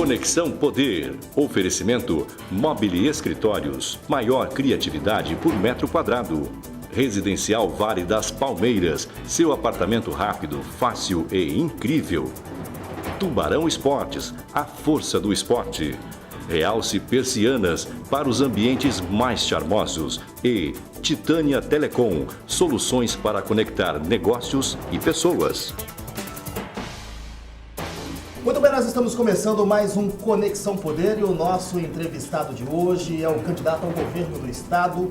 Conexão Poder. Oferecimento Mobile Escritórios. Maior criatividade por metro quadrado. Residencial Vale das Palmeiras. Seu apartamento rápido, fácil e incrível. Tubarão Esportes. A força do esporte. Realce Persianas para os ambientes mais charmosos. E Titânia Telecom. Soluções para conectar negócios e pessoas. Muito bem, nós estamos começando mais um Conexão Poder e o nosso entrevistado de hoje é o candidato ao governo do estado,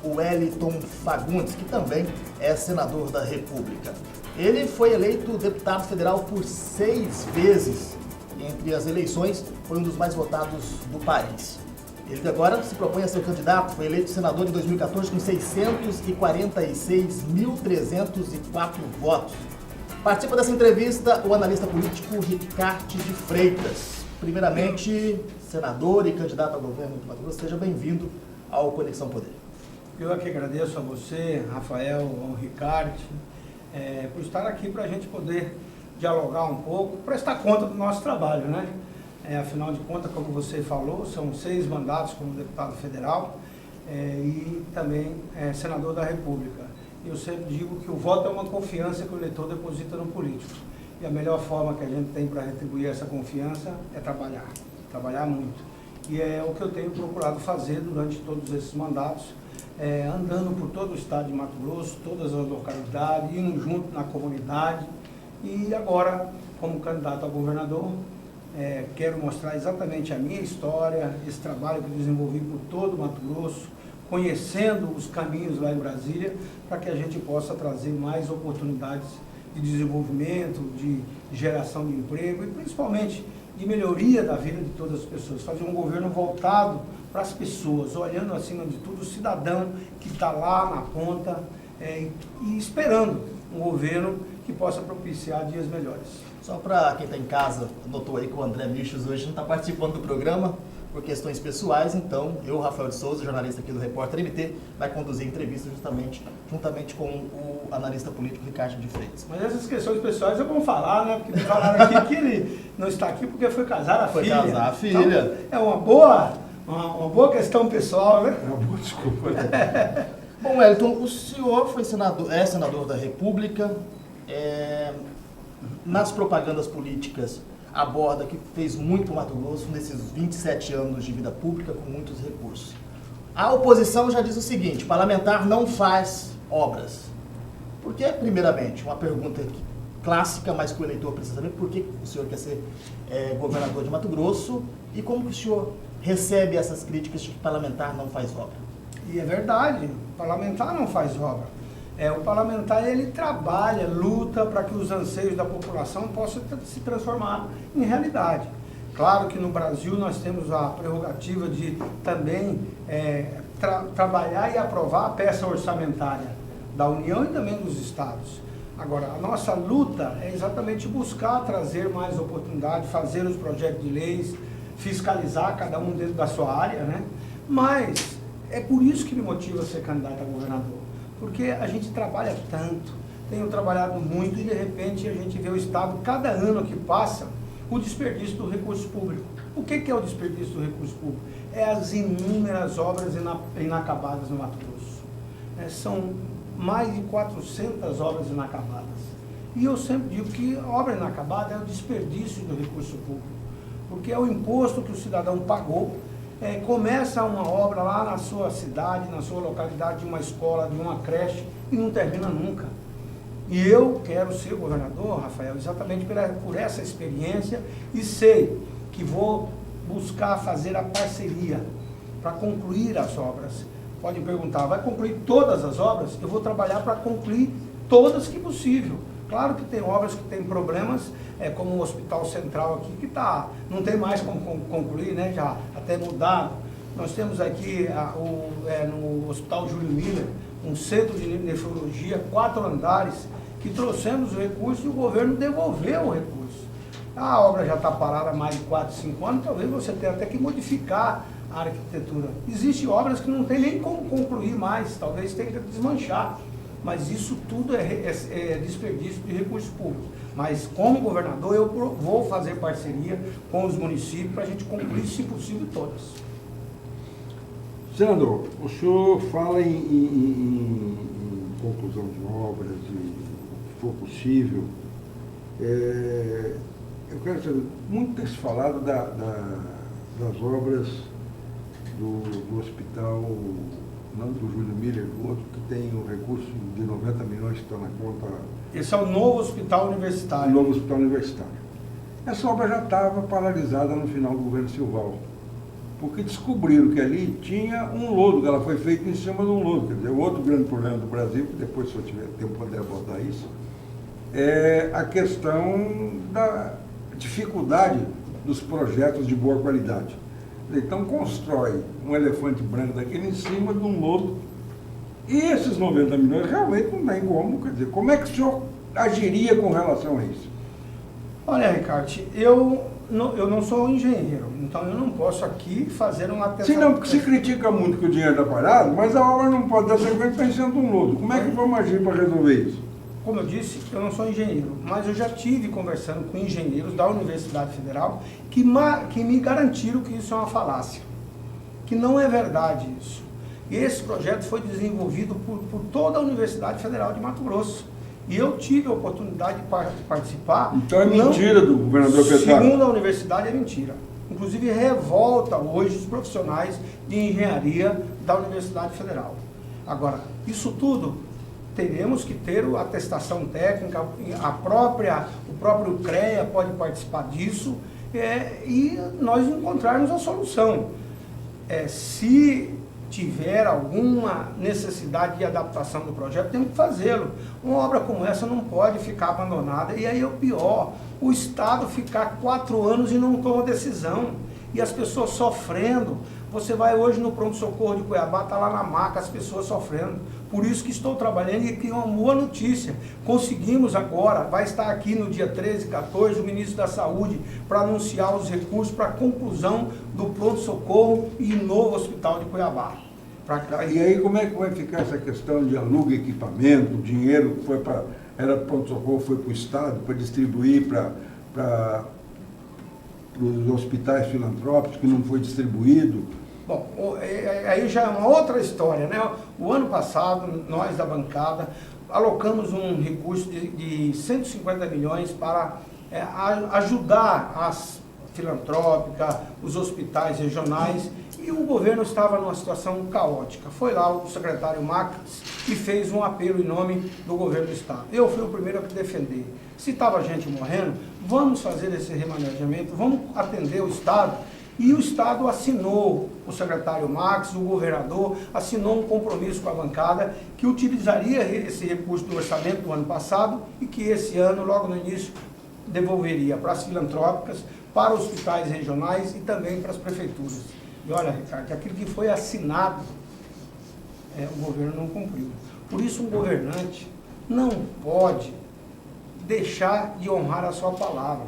o Wellington Fagundes, que também é senador da República. Ele foi eleito deputado federal por 6 vezes. Entre as eleições, foi um dos mais votados do país. Ele agora se propõe a ser candidato, foi eleito senador em 2014 com 646.304 votos. Participa dessa entrevista o analista político Ricardo de Freitas. Primeiramente, senador e candidato ao governo do Mato Grosso, seja bem-vindo ao Conexão Poder. Eu aqui agradeço a você, Rafael, ao Ricardo, por estar aqui para a gente poder dialogar um pouco, prestar conta do nosso trabalho, né? Afinal de contas, como você falou, são 6 mandatos como deputado federal e também senador da República. Eu sempre digo que o voto é uma confiança que o eleitor deposita no político. E a melhor forma que a gente tem para retribuir essa confiança é trabalhar muito. E é o que eu tenho procurado fazer durante todos esses mandatos, andando por todo o estado de Mato Grosso, todas as localidades, indo junto na comunidade. E agora, como candidato a governador, quero mostrar exatamente a minha história, esse trabalho que eu desenvolvi por todo o Mato Grosso, conhecendo os caminhos lá em Brasília, para que a gente possa trazer mais oportunidades de desenvolvimento, de geração de emprego e principalmente de melhoria da vida de todas as pessoas. Fazer um governo voltado para as pessoas, olhando acima de tudo o cidadão que está lá na ponta e esperando um governo que possa propiciar dias melhores. Só para quem está em casa, notou aí que o André Michos hoje não está participando do programa por questões pessoais, então eu, Rafael de Souza, jornalista aqui do Repórter MT, vai conduzir a entrevista juntamente com o analista político Ricardo de Freitas. Mas essas questões pessoais é bom falar, né? Porque me falaram aqui que ele não está aqui porque foi casar a filha. Foi casar a filha. Então, é uma boa questão pessoal, né? Uma boa desculpa. Bom, Wellington, o senhor foi senador da República, nas propagandas políticas aborda que fez muito para o Mato Grosso nesses 27 anos de vida pública com muitos recursos. A oposição já diz o seguinte: parlamentar não faz obras. Por que, primeiramente, uma pergunta clássica, mas que o eleitor precisa saber, por que o senhor quer ser governador de Mato Grosso e como que o senhor recebe essas críticas de que parlamentar não faz obra? E é verdade, parlamentar não faz obra. O parlamentar, ele trabalha, luta para que os anseios da população possam se transformar em realidade. Claro que no Brasil nós temos a prerrogativa de também trabalhar e aprovar a peça orçamentária da União e também dos estados. Agora, a nossa luta é exatamente buscar trazer mais oportunidade, fazer os projetos de leis, fiscalizar cada um dentro da sua área, né? Mas é por isso que me motiva a ser candidato a governador. Porque a gente trabalha tanto, tenho trabalhado muito e de repente a gente vê o Estado, cada ano que passa, o desperdício do recurso público. O que é o desperdício do recurso público? É as inúmeras obras inacabadas no Mato Grosso. São mais de 400 obras inacabadas. E eu sempre digo que a obra inacabada é o desperdício do recurso público. Porque é o imposto que o cidadão pagou. Começa uma obra lá na sua cidade, na sua localidade, de uma escola, de uma creche, e não termina nunca. E eu quero ser governador, Rafael, exatamente por essa experiência, e sei que vou buscar fazer a parceria para concluir as obras. Pode me perguntar, vai concluir todas as obras? Eu vou trabalhar para concluir todas que possível. Claro que tem obras que têm problemas, como o Hospital Central aqui, que não tem mais como concluir, né, já até mudado. Nós temos aqui no Hospital Júlio Miller, um centro de nefrologia, 4 andares, que trouxemos o recurso e o governo devolveu o recurso. A obra já está parada há mais de 4, 5 anos, talvez você tenha até que modificar a arquitetura. Existem obras que não tem nem como concluir mais, talvez tenha que desmanchar. Mas isso tudo é desperdício de recurso público. Mas, como governador, eu vou fazer parceria com os municípios para a gente concluir, se possível, todas. Senador, o senhor fala em conclusão de obras e o que for possível. Eu quero saber, muito tem se falado das obras do hospital, não do Júlio Miller, do outro que tem o recurso de 90 milhões que está na conta. Esse é o novo hospital universitário. O novo hospital universitário. Essa obra já estava paralisada no final do governo Silval, porque descobriram que ali tinha um lodo, que ela foi feita em cima de um lodo. Quer dizer, o outro grande problema do Brasil, que depois, se eu tiver tempo, poder abordar isso, é a questão da dificuldade dos projetos de boa qualidade. Então, constrói um elefante branco daquele em cima de um lodo, e esses 90 milhões realmente não tem como. Quer dizer, como é que o senhor agiria com relação a isso? Olha, Ricardo, eu não sou engenheiro, então eu não posso aqui fazer uma atenção. Sim, não, porque se critica muito que o dinheiro está parado, mas a obra não pode dar sequência pensando num lodo. Como é que vamos agir para resolver isso? Como eu disse, eu não sou engenheiro, mas eu já tive conversando com engenheiros da Universidade Federal que me garantiram que isso é uma falácia, que não é verdade isso. E esse projeto foi desenvolvido por toda a Universidade Federal de Mato Grosso. E eu tive a oportunidade de participar. Então é mentira do governador Petralha. Segundo a universidade, é mentira. Inclusive, revolta hoje os profissionais de engenharia da Universidade Federal. Agora, isso tudo, teremos que ter a atestação técnica, o próprio CREA pode participar disso, e nós encontrarmos a solução. Se tiver alguma necessidade de adaptação do projeto, temos que fazê-lo. Uma obra como essa não pode ficar abandonada. E aí é o pior, o Estado ficar 4 anos e não toma decisão. E as pessoas sofrendo. Você vai hoje no pronto-socorro de Cuiabá, está lá na maca, as pessoas sofrendo. Por isso que estou trabalhando, e aqui é uma boa notícia. Conseguimos agora, vai estar aqui no dia 13 e 14, o ministro da Saúde para anunciar os recursos para a conclusão do pronto-socorro e novo hospital de Cuiabá. E aí como é que vai ficar essa questão de aluga equipamento, o dinheiro que foi para, era pronto-socorro, foi para o Estado para distribuir para os hospitais filantrópicos, que não foi distribuído? Bom, aí já é uma outra história, né? O ano passado, nós da bancada alocamos um recurso de 150 milhões para ajudar as filantrópicas, os hospitais regionais, e o governo estava numa situação caótica. Foi lá o secretário Max e fez um apelo em nome do governo do Estado. Eu fui o primeiro a defender. Se estava gente morrendo, vamos fazer esse remanejamento, vamos atender o Estado. E o Estado assinou, o secretário Max, o governador, assinou um compromisso com a bancada que utilizaria esse recurso do orçamento do ano passado e que esse ano, logo no início, devolveria para as filantrópicas, para os hospitais regionais e também para as prefeituras. E olha, Ricardo, aquilo que foi assinado, o governo não cumpriu. Por isso, um governante não pode deixar de honrar a sua palavra.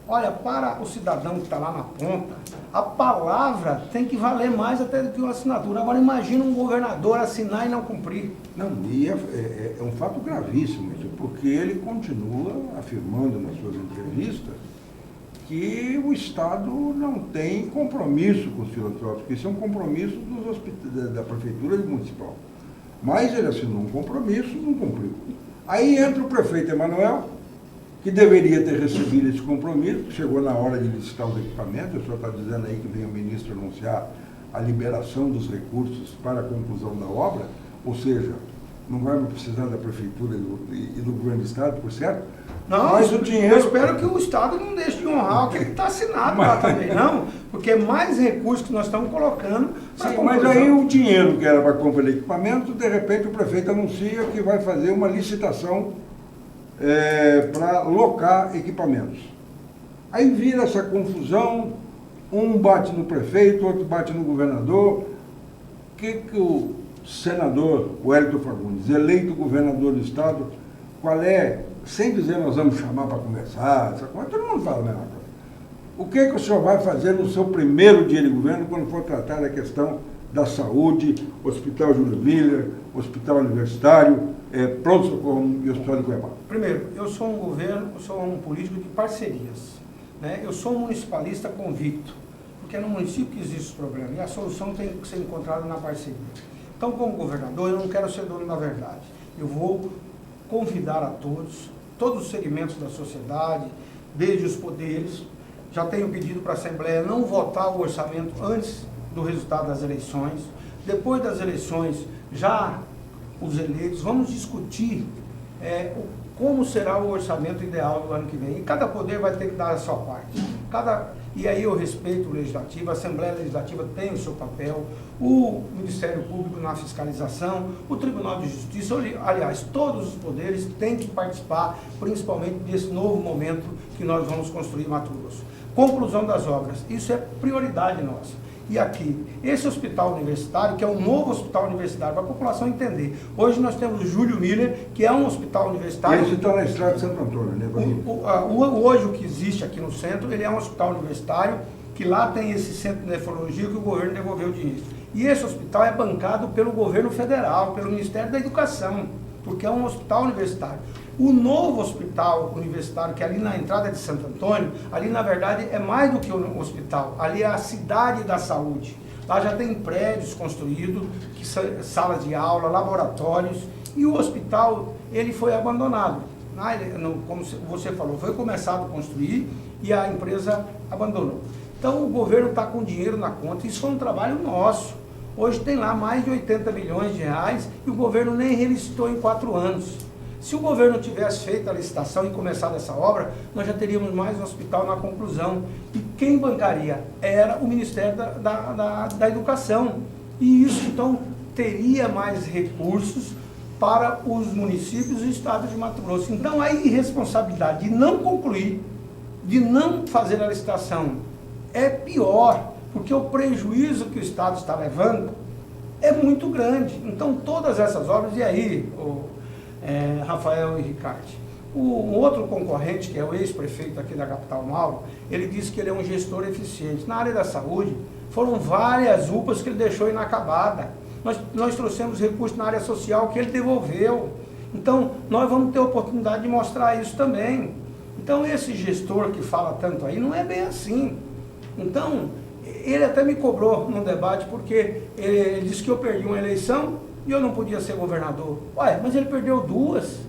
Olha, para o cidadão que está lá na ponta, a palavra tem que valer mais até do que uma assinatura. Agora imagina um governador assinar e não cumprir. Não, e é um fato gravíssimo isso, porque ele continua afirmando nas suas entrevistas que o Estado não tem compromisso com os filantrópicos, isso é um compromisso da Prefeitura Municipal. Mas ele assinou um compromisso, não cumpriu. Aí entra o prefeito Emanuel, que deveria ter recebido esse compromisso, chegou na hora de licitar os equipamentos, o senhor está dizendo aí que vem o ministro anunciar a liberação dos recursos para a conclusão da obra, ou seja, não vai precisar da Prefeitura e do Governo do Estado, por certo? Não, mas o dinheiro... Eu espero que o Estado não deixe de honrar o que está assinado lá também, não, porque é mais recursos que nós estamos colocando. Sim, mas aí o dinheiro que era para compra de equipamento, de repente o prefeito anuncia que vai fazer uma licitação para alocar equipamentos. Aí vira essa confusão, um bate no prefeito, outro bate no governador. O que o senador Wellington Fagundes, eleito governador do Estado, qual é, sem dizer nós vamos chamar para conversar, essa coisa, todo mundo fala a mesma coisa. O que o senhor vai fazer no seu primeiro dia de governo, quando for tratar da questão da saúde, Hospital Júlio Miller, Hospital Universitário? pronto-socorro e Hospital de Cuiabá? Primeiro, eu sou um governo, eu sou um político de parcerias, né? Eu sou um municipalista convicto, porque é no município que existe o problema e a solução tem que ser encontrada na parceria. Então, como governador, eu não quero ser dono da verdade. Eu vou convidar a todos os segmentos da sociedade, desde os poderes. Já tenho pedido para a Assembleia não votar o orçamento antes do resultado das eleições. Depois das eleições, já os eleitos, vamos discutir como será o orçamento ideal do ano que vem. E cada poder vai ter que dar a sua parte. E aí eu respeito o Legislativo, a Assembleia Legislativa tem o seu papel, o Ministério Público na fiscalização, o Tribunal de Justiça, aliás, todos os poderes têm que participar, principalmente desse novo momento que nós vamos construir em Mato Grosso. Conclusão das obras, isso é prioridade nossa. E aqui, esse hospital universitário, que é um novo hospital universitário, para a população entender. Hoje nós temos o Júlio Miller, que é um hospital universitário. Esse está na estrada de Santo Antônio, né? Hoje o que existe aqui no centro, ele é um hospital universitário, que lá tem esse centro de nefrologia que o governo devolveu o dinheiro. E esse hospital é bancado pelo governo federal, pelo Ministério da Educação, porque é um hospital universitário. O novo hospital universitário, que é ali na entrada de Santo Antônio, ali na verdade é mais do que um hospital, ali é a cidade da saúde. Lá já tem prédios construídos, salas de aula, laboratórios, e o hospital ele foi abandonado. Como você falou, foi começado a construir e a empresa abandonou. Então o governo está com dinheiro na conta, isso foi um trabalho nosso. Hoje tem lá mais de 80 milhões de reais e o governo nem relicitou em 4 anos. Se o governo tivesse feito a licitação e começado essa obra, nós já teríamos mais um hospital na conclusão. E quem bancaria? Era o Ministério da Educação. E isso, então, teria mais recursos para os municípios e o estado de Mato Grosso. Então, a irresponsabilidade de não concluir, de não fazer a licitação, é pior, porque o prejuízo que o estado está levando é muito grande. Então, todas essas obras, e aí, Rafael e Ricardo, um outro concorrente, que é o ex-prefeito aqui da capital, Mauro, ele disse que ele é um gestor eficiente. Na área da saúde, foram várias UPAs que ele deixou inacabada. Nós trouxemos recursos na área social que ele devolveu. Então, nós vamos ter a oportunidade de mostrar isso também. Então, esse gestor que fala tanto aí, não é bem assim. Então, ele até me cobrou num debate, porque ele disse que eu perdi uma eleição e eu não podia ser governador. Ué, mas ele perdeu 2.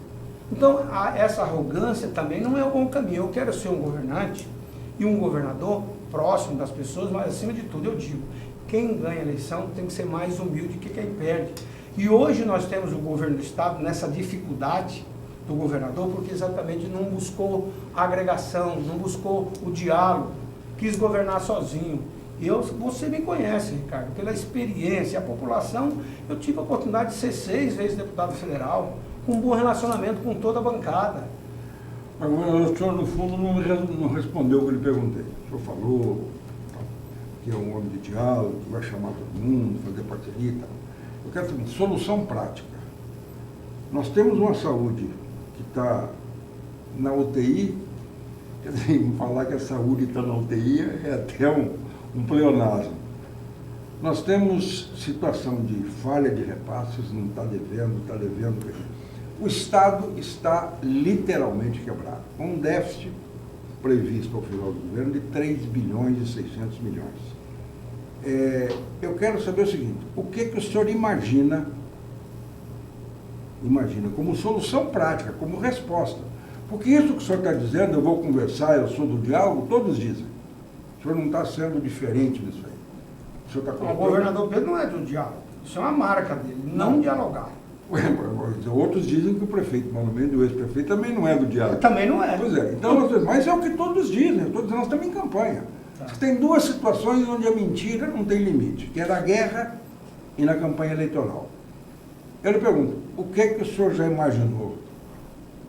Então, essa arrogância também não é o bom caminho. Eu quero ser um governante e um governador próximo das pessoas, mas acima de tudo eu digo, quem ganha a eleição tem que ser mais humilde que quem perde. E hoje nós temos o governo do estado nessa dificuldade do governador, porque exatamente não buscou a agregação, não buscou o diálogo, quis governar sozinho. Você me conhece, Ricardo, pela experiência, a população, eu tive a oportunidade de ser 6 vezes deputado federal, com um bom relacionamento com toda a bancada. Agora, o senhor, no fundo, não respondeu o que eu lhe perguntei. O senhor falou que é um homem de diálogo, que vai chamar todo mundo, fazer parceria e tal. Eu quero saber, solução prática. Nós temos uma saúde que está na UTI, quer dizer, falar que a saúde está na UTI é até um pleonasmo. Nós temos situação de falha de repasses, não está devendo. O Estado está literalmente quebrado, com um déficit previsto ao final do governo de 3 bilhões e 600 milhões. Eu quero saber o seguinte, o que o senhor imagina como solução prática, como resposta? Porque isso que o senhor está dizendo, eu vou conversar, eu sou do diálogo, todos dizem. O senhor não está sendo diferente disso aí. O senhor está O governador Pedro não é do diálogo. Isso é uma marca dele, não dialogar. Outros dizem que o prefeito Mauro Mendes e o ex-prefeito também não é do diálogo. Também não é. Pois é. Então, mas é o que todos dizem. Nós estamos em campanha. Tá. Tem 2 situações onde a mentira não tem limite, que é na guerra e na campanha eleitoral. Eu lhe pergunto, o que o senhor já imaginou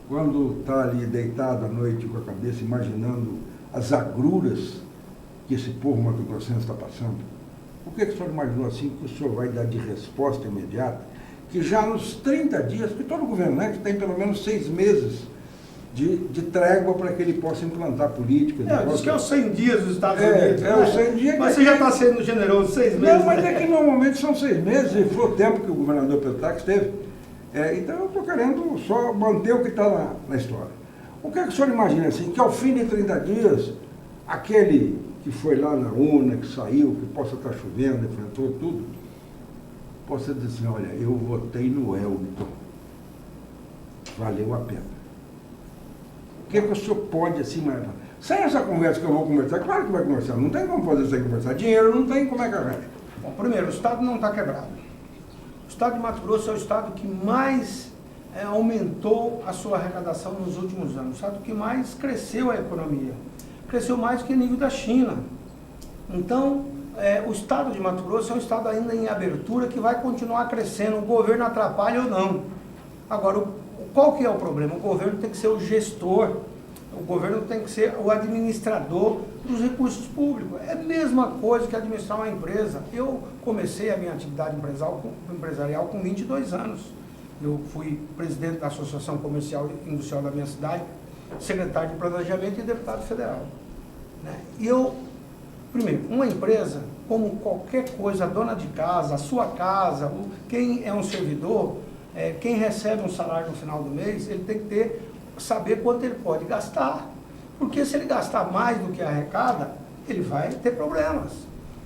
quando está ali deitado à noite com a cabeça, imaginando as agruras que esse povo mato-grossense está passando? O que o senhor imaginou assim que o senhor vai dar de resposta imediata, que já nos 30 dias, porque todo governante tem pelo menos 6 meses de trégua para que ele possa implantar políticas. Diz que é os 100 dias dos Estados Unidos. Os 100 dias. Mas você já está sendo generoso 6 meses. Não, mas é que normalmente são 6 meses, e foi o tempo que o governador Petrax teve. Então eu estou querendo só manter o que está na história. O que é que o senhor imagina assim, que ao fim de 30 dias, aquele que foi lá na urna, que saiu, que possa estar chovendo, enfrentou tudo, possa dizer assim, olha, eu votei no Wellington, valeu a pena. O que é que o senhor pode, assim, mas sem essa conversa que eu vou conversar, claro que vai conversar, não tem como fazer sem conversar, dinheiro não tem, como é que arranja? Bom, primeiro, o Estado não está quebrado. O Estado de Mato Grosso é o Estado que mais aumentou a sua arrecadação nos últimos anos, o Estado que mais cresceu a economia, cresceu mais que o nível da China. Então, o Estado de Mato Grosso é um Estado ainda em abertura que vai continuar crescendo, o governo atrapalha ou não. Agora, qual que é o problema? O governo tem que ser o gestor, o governo tem que ser o administrador dos recursos públicos. É a mesma coisa que administrar uma empresa. Eu comecei a minha atividade empresarial com 22 anos. Eu fui presidente da Associação Comercial e Industrial da minha cidade, secretário de Planejamento e deputado federal. E eu, primeiro, uma empresa, como qualquer coisa, a dona de casa, a sua casa, quem é um servidor, quem recebe um salário no final do mês, ele tem que saber quanto ele pode gastar. Porque se ele gastar mais do que arrecada, ele vai ter problemas.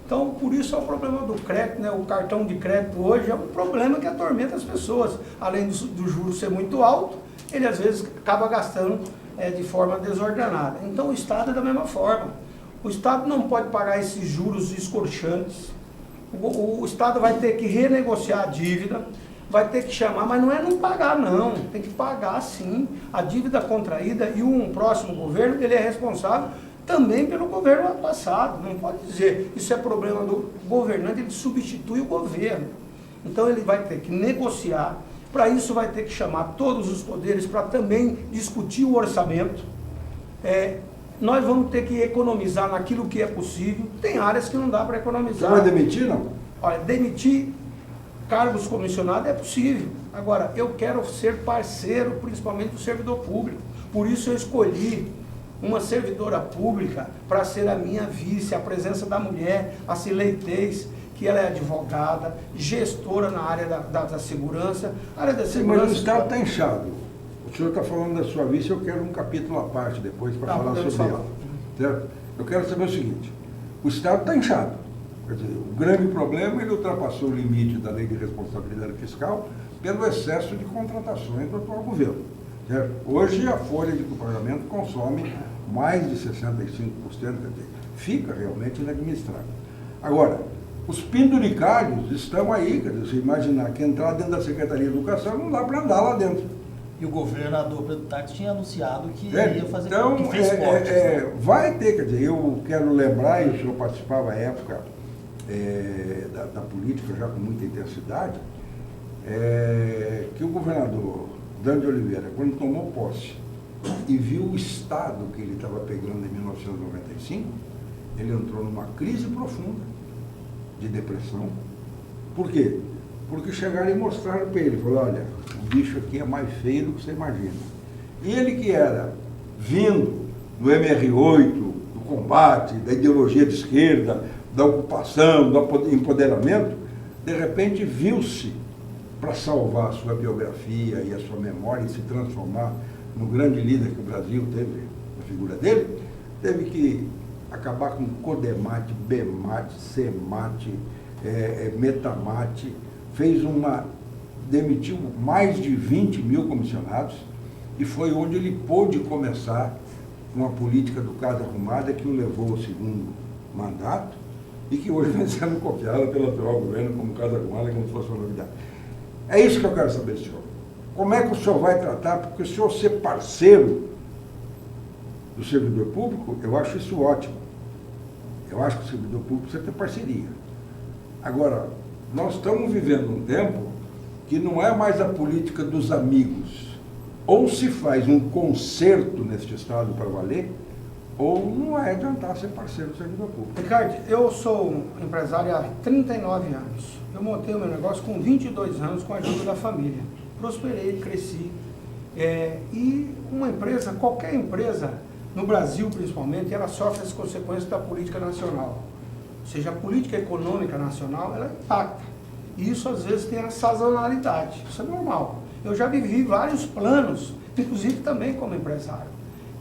Então, por isso é o problema do crédito, o cartão de crédito hoje é um problema que atormenta as pessoas. Além do juro ser muito alto, ele às vezes acaba gastando de forma desordenada. Então, o Estado é da mesma forma. O Estado não pode pagar esses juros escorchantes. O Estado vai ter que renegociar a dívida, vai ter que chamar, mas não é não pagar não, tem que pagar sim a dívida contraída, e um próximo governo, ele é responsável também pelo governo passado. Não pode dizer, isso é problema do governante, ele substitui o governo. Então ele vai ter que negociar, para isso vai ter que chamar todos os poderes para também discutir o orçamento. Nós vamos ter que economizar naquilo que é possível, tem áreas que não dá para economizar. Você vai demitir, não? Olha, demitir cargos comissionados é possível. Agora, eu quero ser parceiro, principalmente do servidor público. Por isso eu escolhi uma servidora pública para ser a minha vice, a presença da mulher, a Cilei Teis, que ela é advogada, gestora na área da segurança. A área da segurança. Mas o Estado está inchado. O senhor está falando da sua vice, eu quero um capítulo à parte depois para falar sobre ela. Certo? Eu quero saber o seguinte, o Estado está inchado. Quer dizer, o grande problema, ele ultrapassou o limite da lei de responsabilidade fiscal pelo excesso de contratações do atual governo. Certo? Hoje a folha de pagamento consome mais de 65%, quer dizer, fica realmente inadministrável. Agora, os penduricários estão aí, quer dizer, se imaginar que entrar dentro da Secretaria de Educação não dá para andar lá dentro. E o governador Pedro Táxi tinha anunciado que ia fazer, então, que fez cortes. vai ter, quer dizer, eu quero lembrar, e o senhor participava à época da política já com muita intensidade, que o governador Dante de Oliveira, quando tomou posse e viu o estado que ele estava pegando em 1995, ele entrou numa crise profunda de depressão. Por quê? Porque chegaram e mostraram para ele, falaram, olha, o bicho aqui é mais feio do que você imagina. E ele que era vindo do MR8, do combate, da ideologia de esquerda, da ocupação, do empoderamento, de repente viu-se, para salvar a sua biografia e a sua memória e se transformar no grande líder que o Brasil teve, na figura dele, teve que acabar com Codemate, Bemate, Semate, Metamate, demitiu mais de 20 mil comissionados, e foi onde ele pôde começar uma política do Casa Arrumada que o levou ao segundo mandato e que hoje vem sendo copiada pelo atual governo como Casa Arrumada, como se fosse uma novidade. É isso que eu quero saber, senhor. Como é que o senhor vai tratar? Porque o senhor ser parceiro do servidor público, eu acho isso ótimo. Eu acho que o servidor público precisa ter parceria. Agora, nós estamos vivendo um tempo que não é mais a política dos amigos. Ou se faz um concerto neste estado para valer, ou não vai adiantar ser parceiro do servidor público. Ricardo, eu sou um empresário há 39 anos. Eu montei o meu negócio com 22 anos com a ajuda da família. Prosperei, cresci. E uma empresa, qualquer empresa, no Brasil principalmente, ela sofre as consequências da política nacional. Ou seja, a política econômica nacional, ela impacta. E isso às vezes tem a sazonalidade, isso é normal. Eu já vivi vários planos, inclusive também como empresário.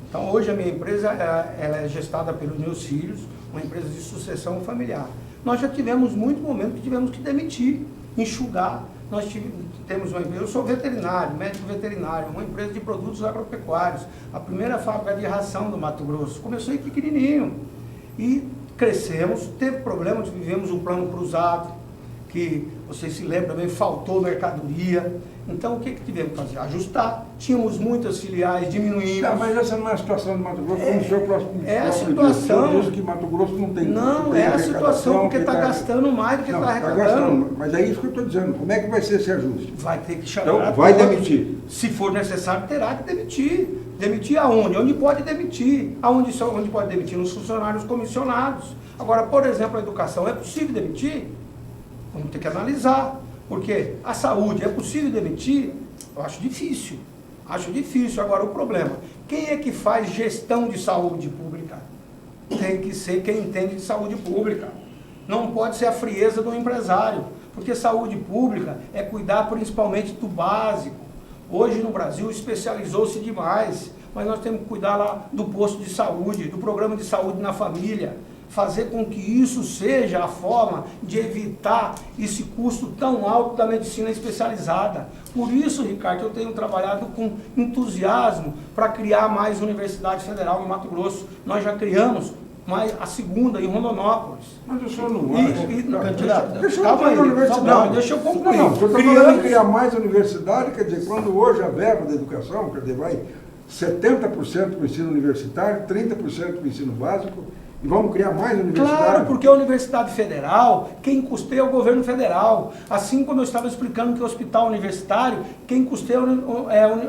Então hoje a minha empresa ela é gestada pelos meus filhos, uma empresa de sucessão familiar. Nós já tivemos muitos momentos que tivemos que demitir, enxugar. Nós temos uma empresa, eu sou veterinário, médico veterinário, uma empresa de produtos agropecuários, a primeira fábrica de ração do Mato Grosso. Comecei pequenininho e crescemos, teve problemas, vivemos um plano cruzado, que vocês se lembram também, faltou mercadoria. Então o que tivemos que fazer? Ajustar. Tínhamos muitas filiais, diminuímos. Não, mas essa não é a situação do Mato Grosso, como o senhor próximo. É a situação. Diz que Mato Grosso não tem. Não, é a situação, porque está gastando mais do que está arrecadando. Mas é isso que eu estou dizendo. Como é que vai ser esse ajuste? Vai ter que chamar. Então, vai demitir. Se for necessário, terá que demitir. Demitir aonde? Onde pode demitir? Onde pode demitir? Nos funcionários comissionados. Agora, por exemplo, a educação, é possível demitir? Vamos ter que analisar. Porque a saúde, é possível demitir? Eu acho difícil. Acho difícil. Agora, o problema, quem é que faz gestão de saúde pública? Tem que ser quem entende de saúde pública. Não pode ser a frieza do empresário. Porque saúde pública é cuidar principalmente do básico. Hoje no Brasil especializou-se demais, mas nós temos que cuidar lá do posto de saúde, do programa de saúde na família, fazer com que isso seja a forma de evitar esse custo tão alto da medicina especializada. Por isso, Ricardo, eu tenho trabalhado com entusiasmo para criar mais Universidade Federal no Mato Grosso. Nós já criamos a segunda em Rondonópolis. Mas o senhor não acha? Deixa eu concluir. Não, o senhor está falando em criar mais universidade, quer dizer, quando hoje a verba da educação, quer dizer, vai 70% para o ensino universitário, 30% para o ensino básico, e vamos criar mais universidade? Claro, porque a Universidade Federal, quem custeia é o governo federal. Assim como eu estava explicando que o hospital universitário, quem custeia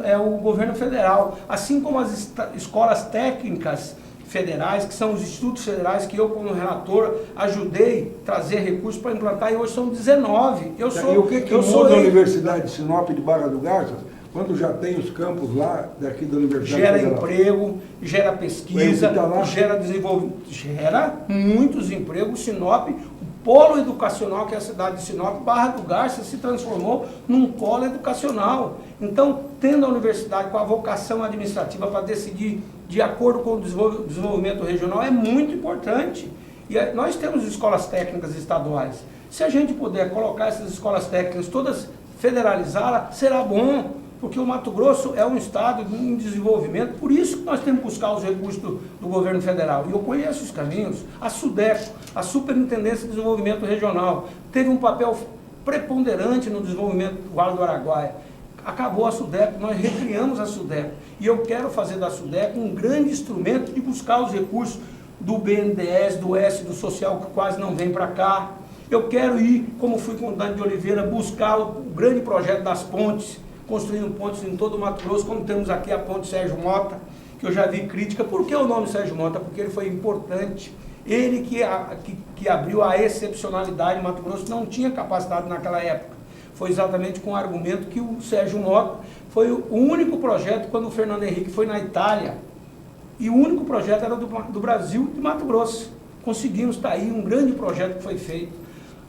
é o governo federal. Assim como as escolas técnicas federais, que são os institutos federais que eu, como relator, ajudei a trazer recursos para implantar, e hoje são 19. E o que muda a Universidade de Sinop de Barra do Garças, quando já tem os campos lá daqui da Universidade Gera Federal? Emprego, gera pesquisa, gera desenvolvimento, gera muitos empregos. Sinop, o polo educacional que é a cidade de Sinop, Barra do Garças se transformou num polo educacional. Então, tendo a universidade com a vocação administrativa para decidir de acordo com o desenvolvimento regional é muito importante. E nós temos escolas técnicas estaduais. Se a gente puder colocar essas escolas técnicas todas, federalizá-las, será bom, porque o Mato Grosso é um estado em desenvolvimento, por isso que nós temos que buscar os recursos do governo federal. E eu conheço os caminhos. A SUDECO, a Superintendência de Desenvolvimento Regional, teve um papel preponderante no desenvolvimento do Vale do Araguaia. Acabou a SUDECO, nós recriamos a SUDECO. E eu quero fazer da SUDECO um grande instrumento de buscar os recursos do BNDES, do S, do Social, que quase não vem para cá. Eu quero ir, como fui com o Dante de Oliveira, buscar o grande projeto das pontes, construindo pontes em todo o Mato Grosso, como temos aqui a ponte Sérgio Mota, que eu já vi crítica. Por que o nome Sérgio Mota? Porque ele foi importante. Ele que abriu a excepcionalidade. Mato Grosso não tinha capacidade naquela época. Foi exatamente com o argumento que o Sérgio Mota foi o único projeto, quando o Fernando Henrique foi na Itália, e o único projeto era do Brasil, de Mato Grosso. Conseguimos, está aí um grande projeto que foi feito.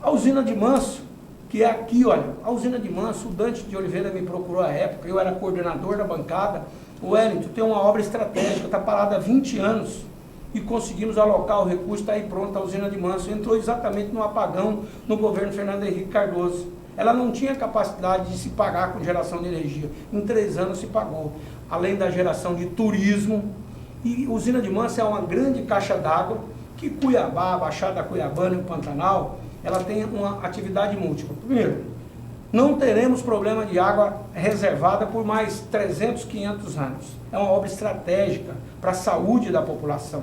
A usina de Manso, que é aqui, olha, a usina de Manso, o Dante de Oliveira me procurou à época, eu era coordenador da bancada. O Wellington tem uma obra estratégica, está parada há 20 anos, e conseguimos alocar o recurso, está aí pronta a usina de Manso. Entrou exatamente no apagão no governo Fernando Henrique Cardoso. Ela não tinha capacidade de se pagar com geração de energia. Em 3 anos se pagou. Além da geração de turismo. E a usina de Manso é uma grande caixa d'água que Cuiabá, a Baixada Cuiabana e o Pantanal, ela tem uma atividade múltipla. Primeiro, não teremos problema de água reservada por mais 300, 500 anos. É uma obra estratégica para a saúde da população.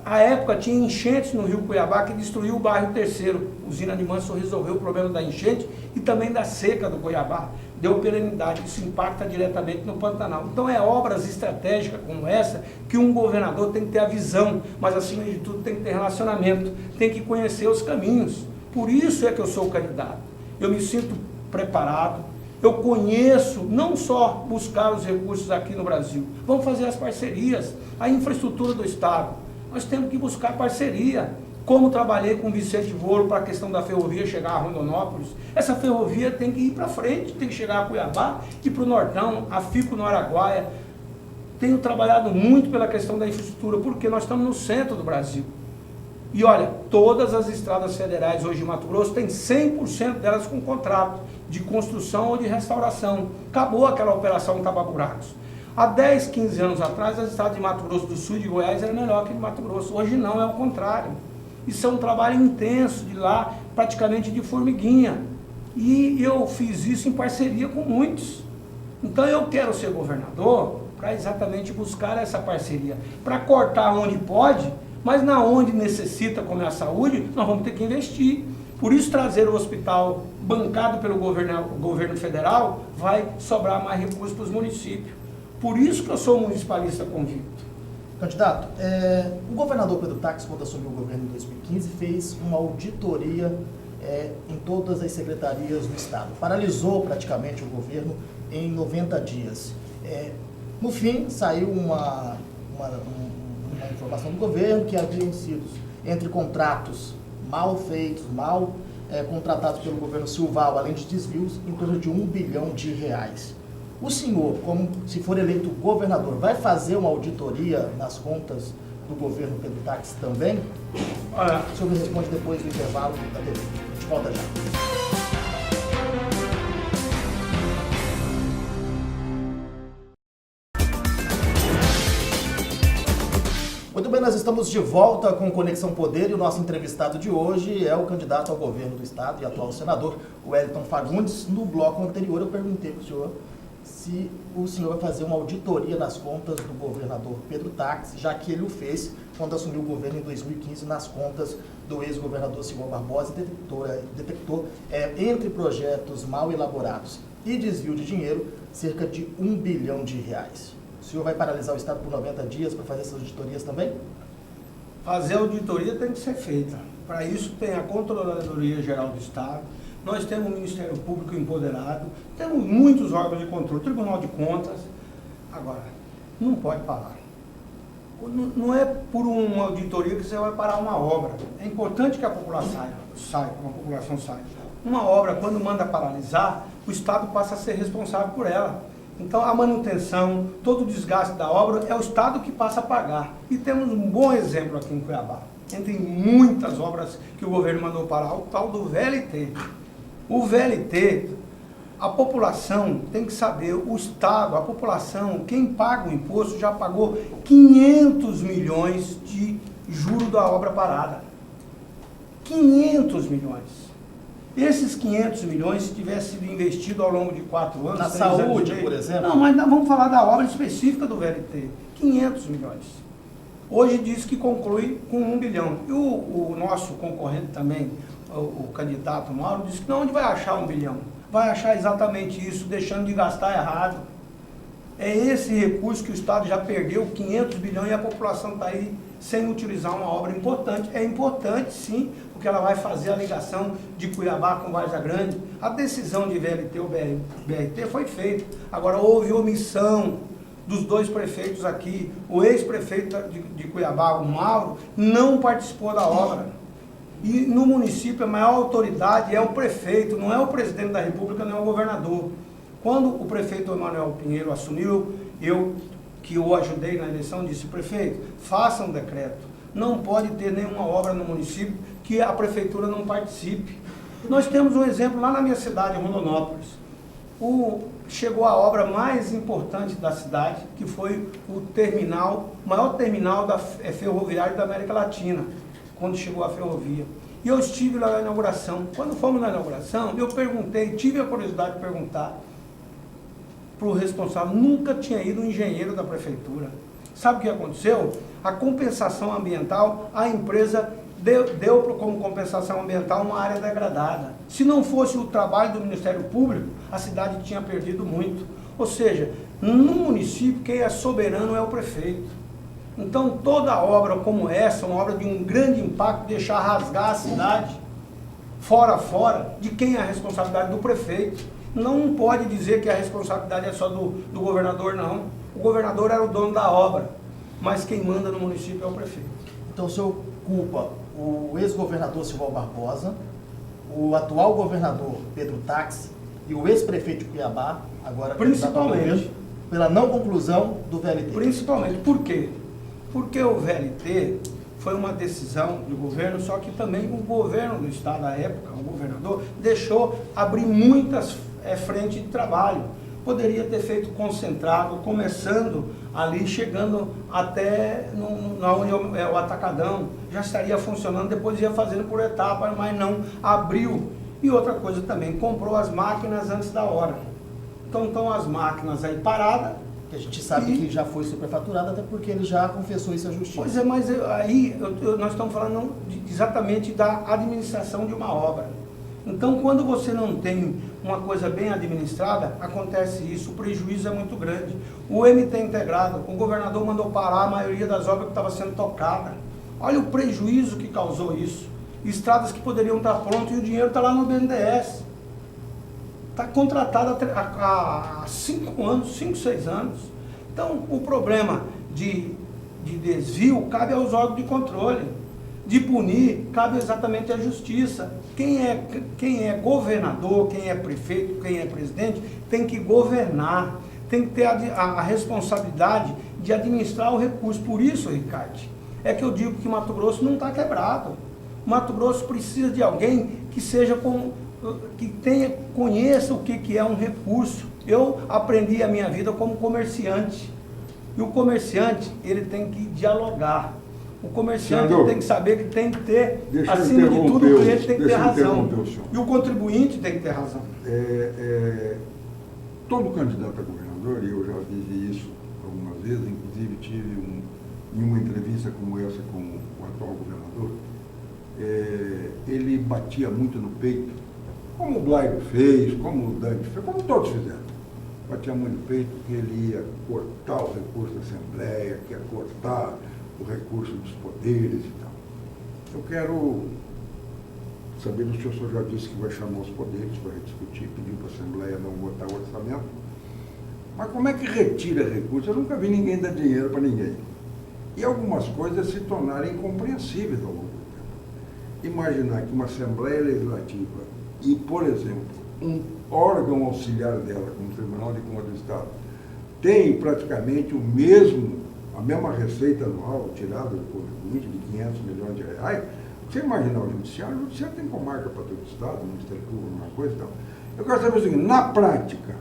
À época tinha enchentes no rio Cuiabá que destruiu o bairro Terceiro. A usina de Manso resolveu o problema da enchente e também da seca do Cuiabá. Deu perenidade, isso impacta diretamente no Pantanal. Então é obras estratégicas como essa que um governador tem que ter a visão, mas acima de tudo tem que ter relacionamento, tem que conhecer os caminhos. Por isso é que eu sou o candidato. Eu me sinto preparado, eu conheço não só buscar os recursos aqui no Brasil, vamos fazer as parcerias, a infraestrutura do Estado. Nós temos que buscar parceria. como trabalhei com o Vicente Volo para a questão da ferrovia chegar a Rondonópolis. Essa ferrovia tem que ir para frente, tem que chegar a Cuiabá e para o Nortão, a Fico no Araguaia. Tenho trabalhado muito pela questão da infraestrutura, porque nós estamos no centro do Brasil. E olha, todas as estradas federais hoje em Mato Grosso têm 100% delas com contrato de construção ou de restauração. Acabou aquela operação tapa-buracos. Há 10, 15 anos atrás, as estradas de Mato Grosso do Sul e de Goiás eram melhor que de Mato Grosso. Hoje não, é o contrário. Isso é um trabalho intenso de lá, praticamente de formiguinha. E eu fiz isso em parceria com muitos. Então eu quero ser governador para exatamente buscar essa parceria. Para cortar onde pode, mas na onde necessita, como é a saúde, nós vamos ter que investir. Por isso, trazer o hospital bancado pelo governo federal vai sobrar mais recursos para os municípios. Por isso que eu sou municipalista convicto. Candidato, o governador Pedro Táxi, quando assumiu o governo em 2015, fez uma auditoria em todas as secretarias do Estado. Paralisou praticamente o governo em 90 dias. No fim, saiu uma informação do governo que haviam sido, entre contratos mal feitos, mal contratados pelo governo Silval, além de desvios, em torno de R$1 bilhão. O senhor, como se for eleito governador, vai fazer uma auditoria nas contas do governo Pedro Táxi também? Olha, O senhor me responde depois do intervalo da TV. A gente volta já. Muito bem, nós estamos de volta com Conexão Poder e o nosso entrevistado de hoje é o candidato ao governo do estado e atual senador, o Wellington Fagundes. No bloco anterior eu perguntei para o senhor se o senhor vai fazer uma auditoria nas contas do governador Pedro Táxi, já que ele o fez quando assumiu o governo em 2015 nas contas do ex-governador Simão Barbosa e detectou entre projetos mal elaborados e desvio de dinheiro cerca de R$1 bilhão. O senhor vai paralisar o Estado por 90 dias para fazer essas auditorias também? fazer a auditoria tem que ser feita. Para isso tem a Controladoria Geral do Estado, nós temos o Ministério Público empoderado, temos muitos órgãos de controle, Tribunal de Contas. Agora, não pode parar. Não é por uma auditoria que você vai parar uma obra. É importante que a população saia. Uma obra, quando manda paralisar, o Estado passa a ser responsável por ela. Então, a manutenção, todo o desgaste da obra, é o Estado que passa a pagar. E temos um bom exemplo aqui em Cuiabá. Entre muitas obras que o governo mandou parar, o tal do VLT. O VLT, a população tem que saber, o Estado, a população, quem paga o imposto já pagou 500 milhões de juros da obra parada. 500 milhões. Esses 500 milhões, se tivesse sido investido ao longo de 4 anos... Na saúde, por exemplo? Não, mas vamos falar da obra específica do VLT. 500 milhões. Hoje diz que conclui com 1 bilhão. E o nosso concorrente também, o candidato Mauro, disse que não, onde vai achar 1 bilhão? Vai achar exatamente isso, deixando de gastar errado. É esse recurso que o Estado já perdeu, 500 bilhões, e a população está aí sem utilizar uma obra importante. É importante, sim, porque ela vai fazer a ligação de Cuiabá com Várzea Grande. A decisão de VLT ou BRT foi feita. Agora, houve omissão dos 2 prefeitos aqui. O ex-prefeito de Cuiabá, o Mauro, não participou da obra. E no município a maior autoridade é o prefeito, não é o presidente da República, não é o governador. Quando o prefeito Emanuel Pinheiro assumiu, que o ajudei na eleição, disse: prefeito, faça um decreto. Não pode ter nenhuma obra no município que a prefeitura não participe. Nós temos um exemplo lá na minha cidade, Rondonópolis. Chegou a obra mais importante da cidade, que foi o maior terminal ferroviário da América Latina, quando chegou a ferrovia. E eu estive lá na inauguração. Quando fomos na inauguração, eu perguntei, tive a curiosidade de perguntar para o responsável, nunca tinha ido um engenheiro da prefeitura. Sabe o que aconteceu? A compensação ambiental, a empresa deu como compensação ambiental uma área degradada. Se não fosse o trabalho do Ministério Público, a cidade tinha perdido muito. Ou seja, no município, quem é soberano é o prefeito. Então, toda obra como essa, uma obra de um grande impacto, deixar rasgar a cidade, fora, de quem é a responsabilidade? Do prefeito. Não pode dizer que a responsabilidade é só do governador, não. O governador era o dono da obra, mas quem manda no município é o prefeito. Então o senhor culpa o ex-governador Silval Barbosa, o atual governador Pedro Táxi e o ex-prefeito de Cuiabá, agora principalmente pela não conclusão do VLT. Principalmente. Por quê? Porque o VLT foi uma decisão do governo, só que também o governo do estado à época, o governador, deixou abrir muitas frentes de trabalho. Poderia ter feito concentrado, começando ali, chegando até onde é o Atacadão, já estaria funcionando, depois ia fazendo por etapas, mas não abriu. E outra coisa também, comprou as máquinas antes da hora. Então estão as máquinas aí paradas. Que a gente sabe que já foi superfaturado, até porque ele já confessou isso à justiça. Pois é, mas nós estamos falando exatamente da administração de uma obra. Então, quando você não tem uma coisa bem administrada, acontece isso, o prejuízo é muito grande. O MT integrado, o governador mandou parar a maioria das obras que estava sendo tocada. Olha o prejuízo que causou isso. Estradas que poderiam estar prontas e o dinheiro está lá no BNDES. Está contratado há 5 anos, 5, 6 anos. Então, o problema de desvio cabe aos órgãos de controle. De punir, cabe exatamente à justiça. Quem é governador, quem é prefeito, quem é presidente, tem que governar, tem que ter a responsabilidade de administrar o recurso. Por isso, Ricardo, é que eu digo que Mato Grosso não está quebrado. Mato Grosso precisa de alguém que seja conheça o que é um recurso. Eu aprendi a minha vida como comerciante. E o comerciante, ele tem que dialogar. O comerciante tem que saber que tem que ter, acima de tudo, o cliente tem que ter razão. E o contribuinte tem que ter razão. Todo candidato a governador, e eu já disse isso algumas vezes, inclusive tive em uma entrevista como essa com o atual governador, ele batia muito no peito, como o Blairo fez, como o Dante fez, como todos fizeram. Batia muito no peito que ele ia cortar o recurso da Assembleia, que ia cortar o recurso dos poderes e tal. Eu quero saber se o senhor já disse que vai chamar os poderes para discutir, pediu para a Assembleia não votar o orçamento. Mas como é que retira recursos? Eu nunca vi ninguém dar dinheiro para ninguém. E algumas coisas se tornarem incompreensíveis ao longo do tempo. Imaginar que uma Assembleia Legislativa e, por exemplo, um órgão auxiliar dela, como o Tribunal de Contas do Estado, tem praticamente a mesma receita anual tirada do contribuinte de 500 milhões de reais. Você imaginar o judiciário tem comarca para todo o Estado, o Ministério Público, uma coisa e tal. Eu quero saber o seguinte, na prática,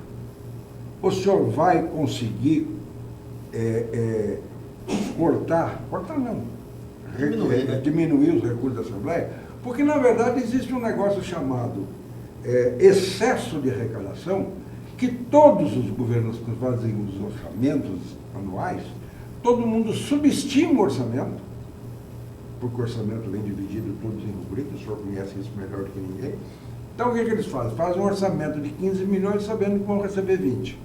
o senhor vai conseguir diminuir os recursos da Assembleia? Porque, na verdade, existe um negócio chamado excesso de arrecadação, que todos os governos que fazem os orçamentos anuais, todo mundo subestima o orçamento, porque o orçamento vem dividido todos em rubricas, o senhor conhece isso melhor do que ninguém. Então, o que eles fazem? Fazem um orçamento de 15 milhões sabendo que vão receber 20,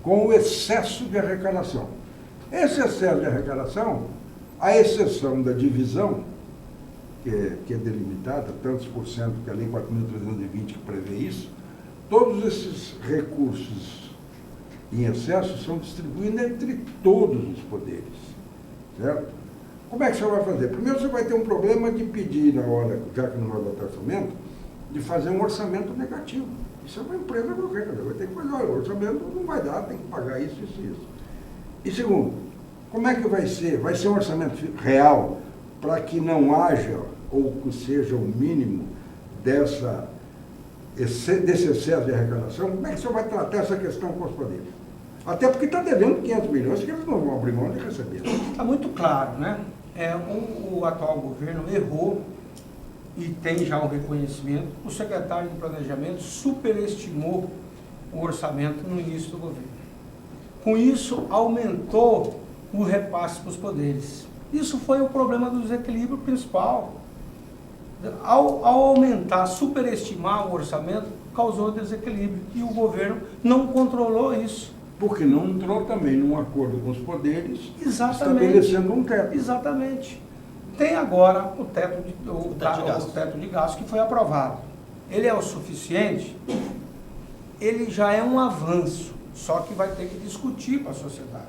com o excesso de arrecadação. Esse excesso de arrecadação, à exceção da divisão, que é delimitada, tantos por cento, que a Lei 4.320 que prevê isso, todos esses recursos em excesso são distribuídos entre todos os poderes, certo? Como é que você vai fazer? Primeiro você vai ter um problema de pedir na hora, já que não vai botar orçamento, de fazer um orçamento negativo. Isso é uma empresa qualquer, vai ter que fazer, olha, o orçamento não vai dar, tem que pagar isso, isso e isso. E segundo, como é que vai ser? Vai ser um orçamento real para que não haja, ou que seja o mínimo desse excesso de arrecadação? Como é que você vai tratar essa questão com os poderes? Até porque está devendo 500 milhões que eles não vão abrir mão de receber. Está muito claro, né? O atual governo errou e tem já um reconhecimento. O secretário de Planejamento superestimou o orçamento no início do governo. Com isso, aumentou o repasse para os poderes. Isso foi o problema do desequilíbrio principal. Ao aumentar, superestimar o orçamento, causou desequilíbrio. E o governo não controlou isso. Porque não entrou também num acordo com os poderes, exatamente, estabelecendo um teto. Exatamente. Tem agora o teto de gasto que foi aprovado. Ele é o suficiente? Ele já é um avanço, só que vai ter que discutir com a sociedade.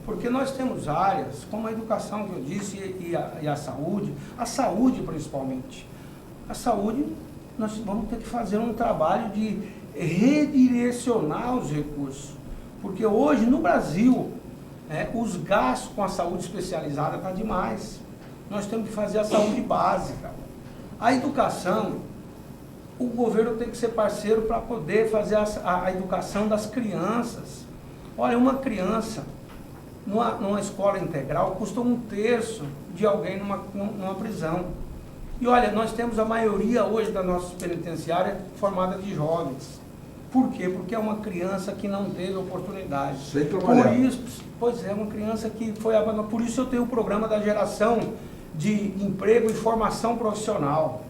Porque nós temos áreas, como a educação que eu disse e a saúde principalmente. A saúde, nós vamos ter que fazer um trabalho de redirecionar os recursos. Porque hoje, no Brasil, os gastos com a saúde especializada estão demais. Nós temos que fazer a saúde básica. A educação, o governo tem que ser parceiro para poder fazer a educação das crianças. Olha, uma criança numa escola integral custa 1/3 de alguém numa prisão. E olha, nós temos a maioria hoje da nossa penitenciária formada de jovens. Por quê? Porque é uma criança que não teve oportunidade. Sem trabalhar. Por isso, pois é, uma criança que foi abandonada. Por isso eu tenho o programa da geração de emprego e formação profissional,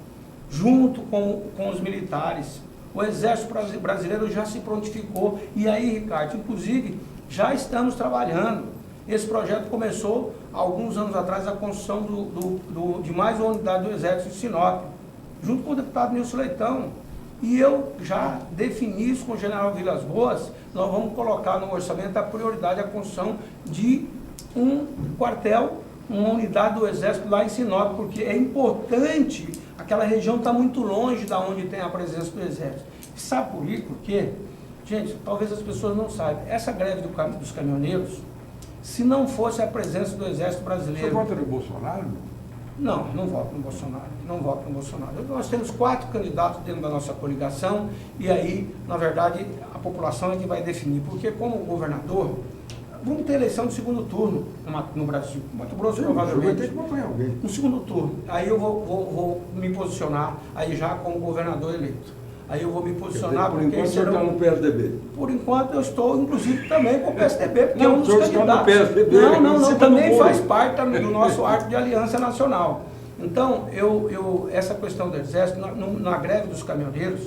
junto com os militares. O Exército Brasileiro já se prontificou. E aí, Ricardo, inclusive, já estamos trabalhando. Esse projeto começou há alguns anos atrás, a construção de mais uma unidade do Exército em Sinop, junto com o deputado Nilson Leitão. E eu já defini isso com o general Vilas Boas. Nós vamos colocar no orçamento a prioridade a construção de um quartel, uma unidade do Exército lá em Sinop, porque é importante, aquela região está muito longe da onde tem a presença do Exército. Sabe por quê? Gente, talvez as pessoas não saibam, essa greve dos caminhoneiros, se não fosse a presença do Exército Brasileiro... Você vota no Bolsonaro? Não, não voto no Bolsonaro, não voto no Bolsonaro. Nós temos 4 candidatos dentro da nossa coligação e aí, na verdade, a população é que vai definir. Porque como governador, vamos ter eleição de segundo turno no Brasil. Mato Grosso provavelmente. Vai ter que votar em alguém. No segundo turno. Aí eu vou me posicionar aí já como governador eleito. Aí eu vou me posicionar por enquanto você está no PSDB. Por enquanto eu estou, inclusive, também com o PSDB, porque não, é um dos candidatos. PSDB, não, também faz parte do nosso arco de aliança nacional. Então, essa questão do Exército, na greve dos caminhoneiros,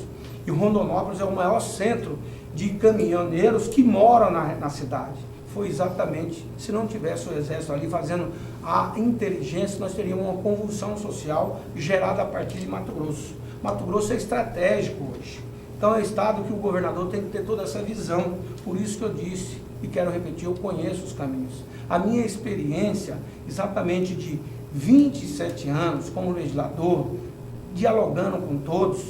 e Rondonópolis é o maior centro de caminhoneiros que moram na cidade. Foi exatamente, se não tivesse o Exército ali fazendo a inteligência, nós teríamos uma convulsão social gerada a partir de Mato Grosso. Mato Grosso é estratégico hoje. Então é estado que o governador tem que ter toda essa visão. Por isso que eu disse, e quero repetir, eu conheço os caminhos. A minha experiência, exatamente de 27 anos como legislador, dialogando com todos,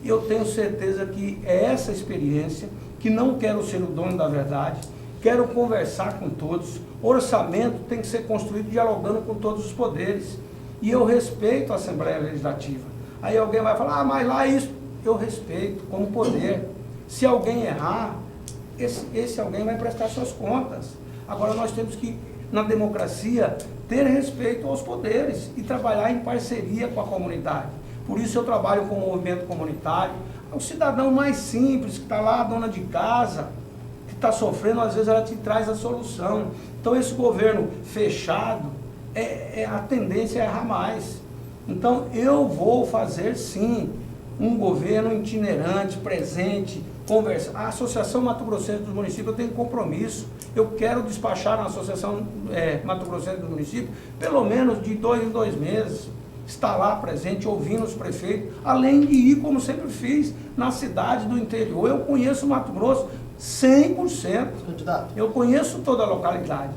eu tenho certeza que é essa experiência, que não quero ser o dono da verdade, quero conversar com todos. Orçamento tem que ser construído dialogando com todos os poderes. E eu respeito a Assembleia Legislativa. Aí alguém vai falar, mas lá isso, eu respeito como poder. Se alguém errar, esse alguém vai prestar suas contas. Agora nós temos que, na democracia, ter respeito aos poderes e trabalhar em parceria com a comunidade. Por isso eu trabalho com o movimento comunitário. O cidadão mais simples, que está lá, a dona de casa, que está sofrendo, às vezes ela te traz a solução. Então esse governo fechado, a tendência é errar mais. Então, eu vou fazer, sim, um governo itinerante, presente, conversa. A Associação Mato Grossense dos Municípios, eu tenho compromisso. Eu quero despachar na Associação Mato Grossense dos Municípios, pelo menos de 2 em 2 meses, estar lá presente, ouvindo os prefeitos, além de ir, como sempre fiz, na cidade do interior. Eu conheço Mato Grosso 100%. Candidato. Eu conheço toda a localidade.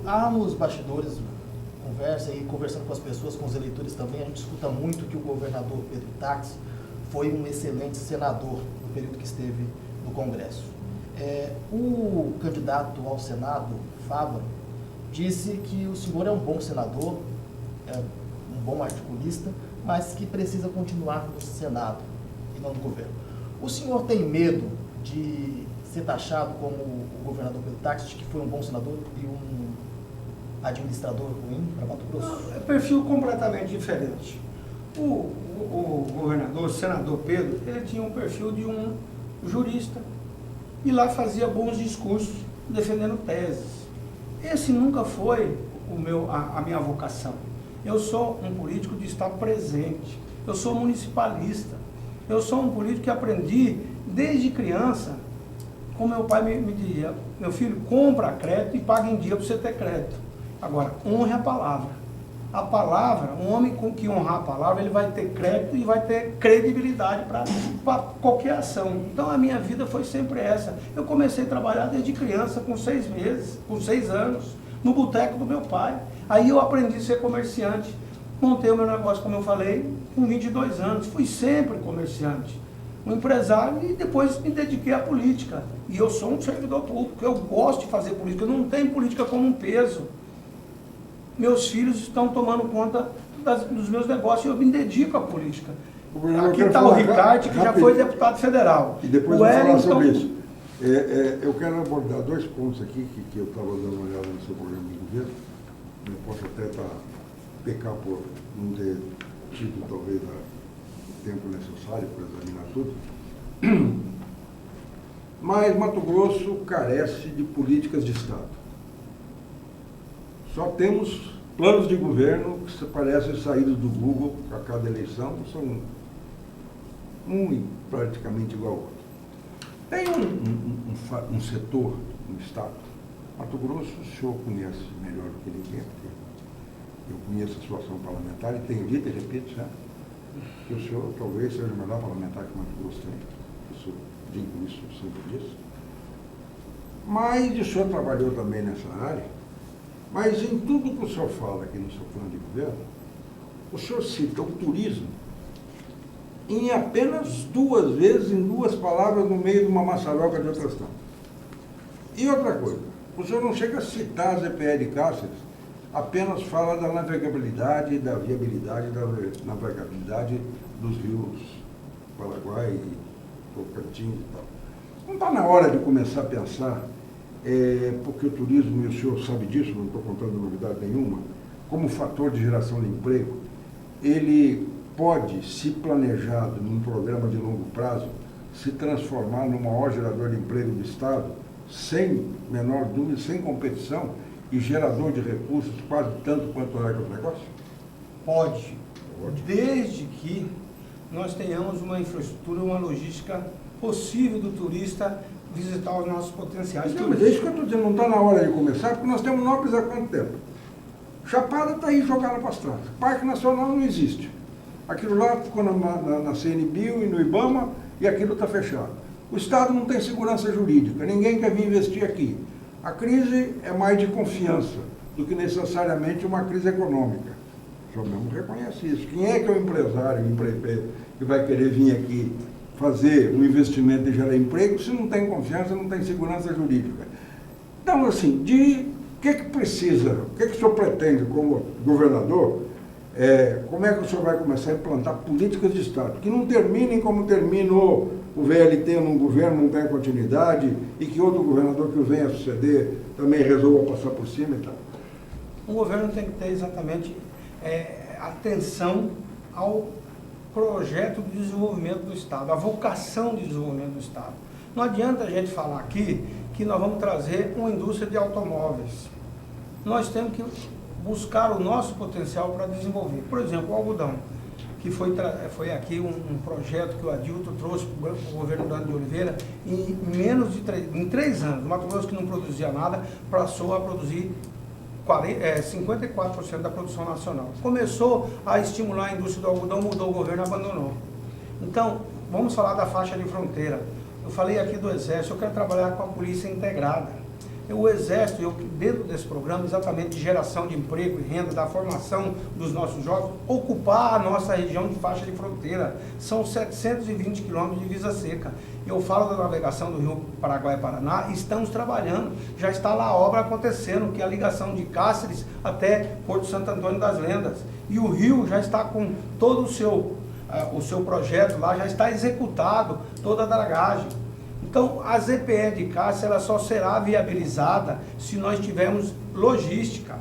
Há nos bastidores, conversando com as pessoas, com os eleitores também, a gente escuta muito que o governador Pedro Táxi foi um excelente senador no período que esteve no Congresso. O candidato ao Senado, Fávaro, disse que o senhor é um bom senador, um bom articulista, mas que precisa continuar no Senado e não no governo. O senhor tem medo de ser taxado como o governador Pedro Táxi, que foi um bom senador e um administrador ruim para Mato Grosso? É perfil completamente diferente. O governador, o senador Pedro, ele tinha um perfil de um jurista e lá fazia bons discursos defendendo teses. Esse nunca foi a minha vocação. Eu sou um político de estar presente. Eu sou municipalista. Eu sou um político que aprendi desde criança, como meu pai me dizia, meu filho, compra crédito e paga em dia para você ter crédito. Agora, honre a palavra. A palavra, um homem que honrar a palavra, ele vai ter crédito e vai ter credibilidade para qualquer ação. Então a minha vida foi sempre essa. Eu comecei a trabalhar desde criança, com 6 meses, com 6 anos, no boteco do meu pai. Aí eu aprendi a ser comerciante. Montei o meu negócio, como eu falei, com 22 anos. Fui sempre comerciante, um empresário, e depois me dediquei à política. E eu sou um servidor público, eu gosto de fazer política. Eu não tenho política como um peso. Meus filhos estão tomando conta dos meus negócios e eu me dedico à política. Aqui está o Ricardo, que já foi deputado federal. E depois vou falar sobre isso. Eu quero abordar 2 pontos aqui que eu estava dando uma olhada no seu programa de governo. Eu posso até pecar por não ter tido, talvez, o tempo necessário para examinar tudo. Mas Mato Grosso carece de políticas de Estado. Só temos planos de governo que parecem saídos do Google a cada eleição, são um praticamente igual ao outro. Tem um setor no Estado, Mato Grosso, o senhor conhece melhor do que ninguém, porque eu conheço a situação parlamentar e tenho dito e repito, né, que o senhor talvez seja o melhor parlamentar que o Mato Grosso tem. Eu digo isso, eu sempre disse. Mas o senhor trabalhou também nessa área. Mas em tudo que o senhor fala aqui no seu plano de governo, o senhor cita o turismo em apenas 2 vezes, em 2 palavras, no meio de uma maçaroca de outras tantas. E outra coisa, o senhor não chega a citar a ZPE de Cáceres, apenas fala da navegabilidade, da viabilidade da navegabilidade dos rios Paraguai e Tocantins e tal. Não está na hora de começar a pensar, porque o turismo, e o senhor sabe disso, não estou contando novidade nenhuma, como fator de geração de emprego, ele pode, se planejado num programa de longo prazo, se transformar no maior gerador de emprego do Estado, sem menor dúvida, sem competição, e gerador de recursos quase tanto quanto o agronegócio? Pode, desde que nós tenhamos uma infraestrutura, uma logística possível do turista visitar os nossos potenciais. Mas é isso que eu estou dizendo, não está na hora de começar, porque nós temos Nópolis há quanto tempo? Chapada está aí jogada para as trás. Parque Nacional não existe. Aquilo lá ficou na CNBio e no IBAMA e aquilo está fechado. O Estado não tem segurança jurídica, ninguém quer vir investir aqui. A crise é mais de confiança do que necessariamente uma crise econômica. O senhor mesmo reconhece isso. Quem é que é o empresário, o empreiteiro, que vai querer vir aqui fazer um investimento e gerar emprego se não tem confiança, não tem segurança jurídica? Então, assim, o que precisa, o que o senhor pretende como governador, como é que o senhor vai começar a implantar políticas de Estado que não terminem como terminou o VLT num governo, não tem continuidade, e que outro governador que venha a suceder também resolva passar por cima e tal? O governo tem que ter exatamente atenção ao projeto de desenvolvimento do Estado, a vocação de desenvolvimento do Estado. Não adianta a gente falar aqui que nós vamos trazer uma indústria de automóveis. Nós temos que buscar o nosso potencial para desenvolver. Por exemplo, o algodão, que foi aqui um projeto que o Adilto trouxe para o governo do Dano de Oliveira, em 3 anos, o Mato Grosso, que não produzia nada, passou a produzir 54% da produção nacional. Começou a estimular a indústria do algodão, mudou o governo, abandonou. Então, vamos falar da faixa de fronteira. Eu falei aqui do Exército, eu quero trabalhar com a polícia integrada. O Exército, dentro desse programa, exatamente de geração de emprego e renda, da formação dos nossos jovens, ocupar a nossa região de faixa de fronteira. São 720 quilômetros de divisa seca. Eu falo da navegação do rio Paraguai e Paraná, estamos trabalhando, já está lá a obra acontecendo, que é a ligação de Cáceres até Porto Santo Antônio das Lendas. E o rio já está com todo o seu projeto lá, já está executado, toda a dragagem. Então, a ZPE de Cáceres, ela só será viabilizada se nós tivermos logística.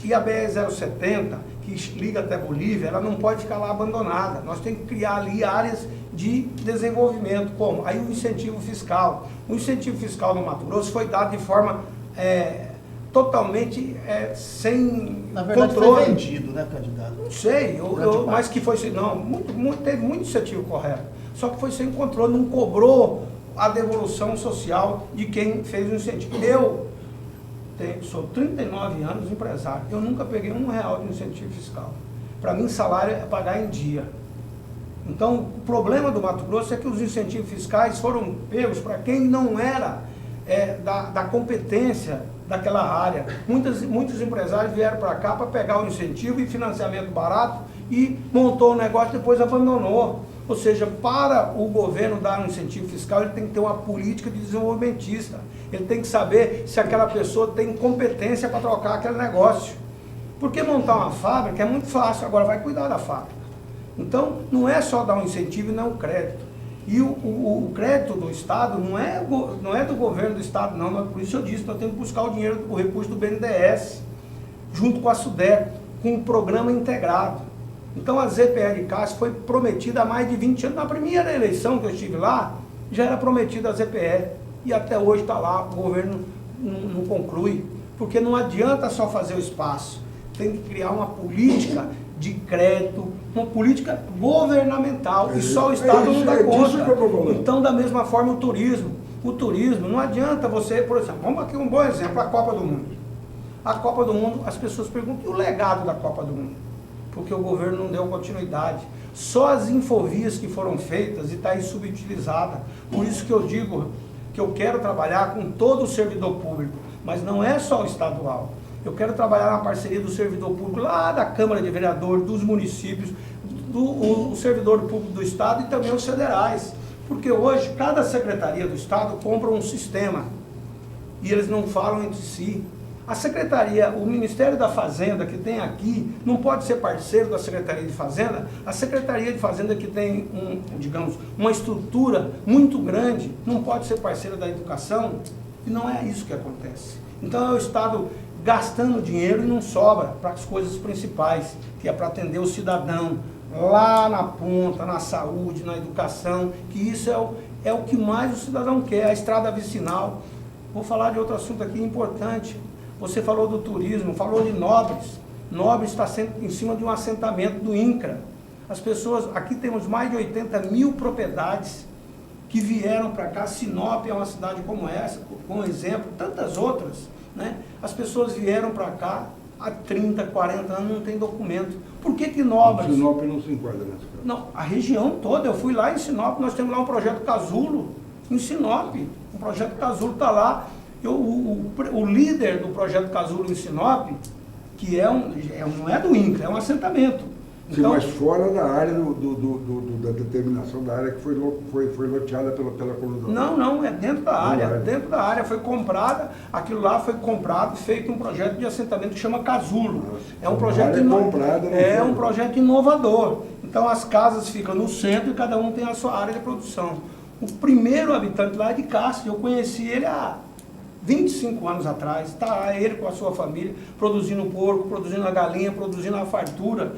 E a BR-070, que liga até Bolívia, ela não pode ficar lá abandonada. Nós temos que criar ali áreas de desenvolvimento. Como? Aí o incentivo fiscal. O incentivo fiscal no Mato Grosso foi dado de forma totalmente sem Na verdade, controle. foi vendido, né, candidato? Não sei, mas que foi... Não, teve muito incentivo correto. Só que foi sem controle, não cobrou a devolução social de quem fez o incentivo. sou 39 anos empresário, eu nunca peguei R$1 de incentivo fiscal. Para mim, salário é pagar em dia. Então, o problema do Mato Grosso é que os incentivos fiscais foram pegos para quem não era da competência daquela área. Muitos empresários vieram para cá para pegar o incentivo e financiamento barato e montou o negócio e depois abandonou. Ou seja, para o governo dar um incentivo fiscal, ele tem que ter uma política de desenvolvimentista. Ele tem que saber se aquela pessoa tem competência para trocar aquele negócio. Porque montar uma fábrica é muito fácil, agora vai cuidar da fábrica. Então, não é só dar um incentivo e não o crédito. E o crédito do Estado não é do governo do Estado, não. Por isso eu disse, nós temos que buscar o dinheiro, o recurso do BNDES, junto com a SUDEC, com um programa integrado. Então a ZPE de Cássio foi prometida há mais de 20 anos. Na primeira eleição que eu estive lá, já era prometida a ZPE. E até hoje está lá, o governo não conclui. Porque não adianta só fazer o espaço. Tem que criar uma política de crédito, uma política governamental. E só o Estado não dá conta. Então, da mesma forma, o turismo. O turismo, não adianta você, por exemplo, vamos aqui um bom exemplo, a Copa do Mundo. A Copa do Mundo, as pessoas perguntam, e o legado da Copa do Mundo? Porque o governo não deu continuidade. Só as infovias que foram feitas e está aí subutilizada. Por isso que eu digo que eu quero trabalhar com todo o servidor público, mas não é só o estadual. Eu quero trabalhar na parceria do servidor público lá da Câmara de Vereadores, dos municípios, o servidor público do Estado e também os federais. Porque hoje cada secretaria do Estado compra um sistema e eles não falam entre si. A Secretaria, o Ministério da Fazenda que tem aqui, não pode ser parceiro da Secretaria de Fazenda. A Secretaria de Fazenda que tem, uma estrutura muito grande, não pode ser parceira da educação. E não é isso que acontece. Então é o Estado gastando dinheiro e não sobra para as coisas principais, que é para atender o cidadão lá na ponta, na saúde, na educação, que isso é o que mais o cidadão quer, a estrada vicinal. Vou falar de outro assunto aqui importante. Você falou do turismo, falou de Nobres. Nobres está em cima de um assentamento do INCRA. As pessoas, aqui temos mais de 80 mil propriedades que vieram para cá. Sinop é uma cidade como essa, como exemplo, tantas outras, né? As pessoas vieram para cá há 30, 40 anos, não tem documento. Por que Nobres? Sinop não se enquadra nessa casa. Não, a região toda. Eu fui lá em Sinop, nós temos lá um projeto Casulo, em Sinop. O projeto Casulo está lá. O líder do projeto Casulo em Sinop, que não é do INCRA, é um assentamento. Sim, então, mas fora da área da determinação da área que foi loteada pela coluna. Não, é dentro da área. Dentro da área foi comprada, aquilo lá foi comprado, feito um projeto de assentamento que chama Casulo. É um projeto um projeto inovador. Então as casas ficam no centro e cada um tem a sua área de produção. O primeiro habitante lá é de Cássio, eu conheci ele há 25 anos atrás, está ele com a sua família, produzindo porco, produzindo a galinha, produzindo a fartura.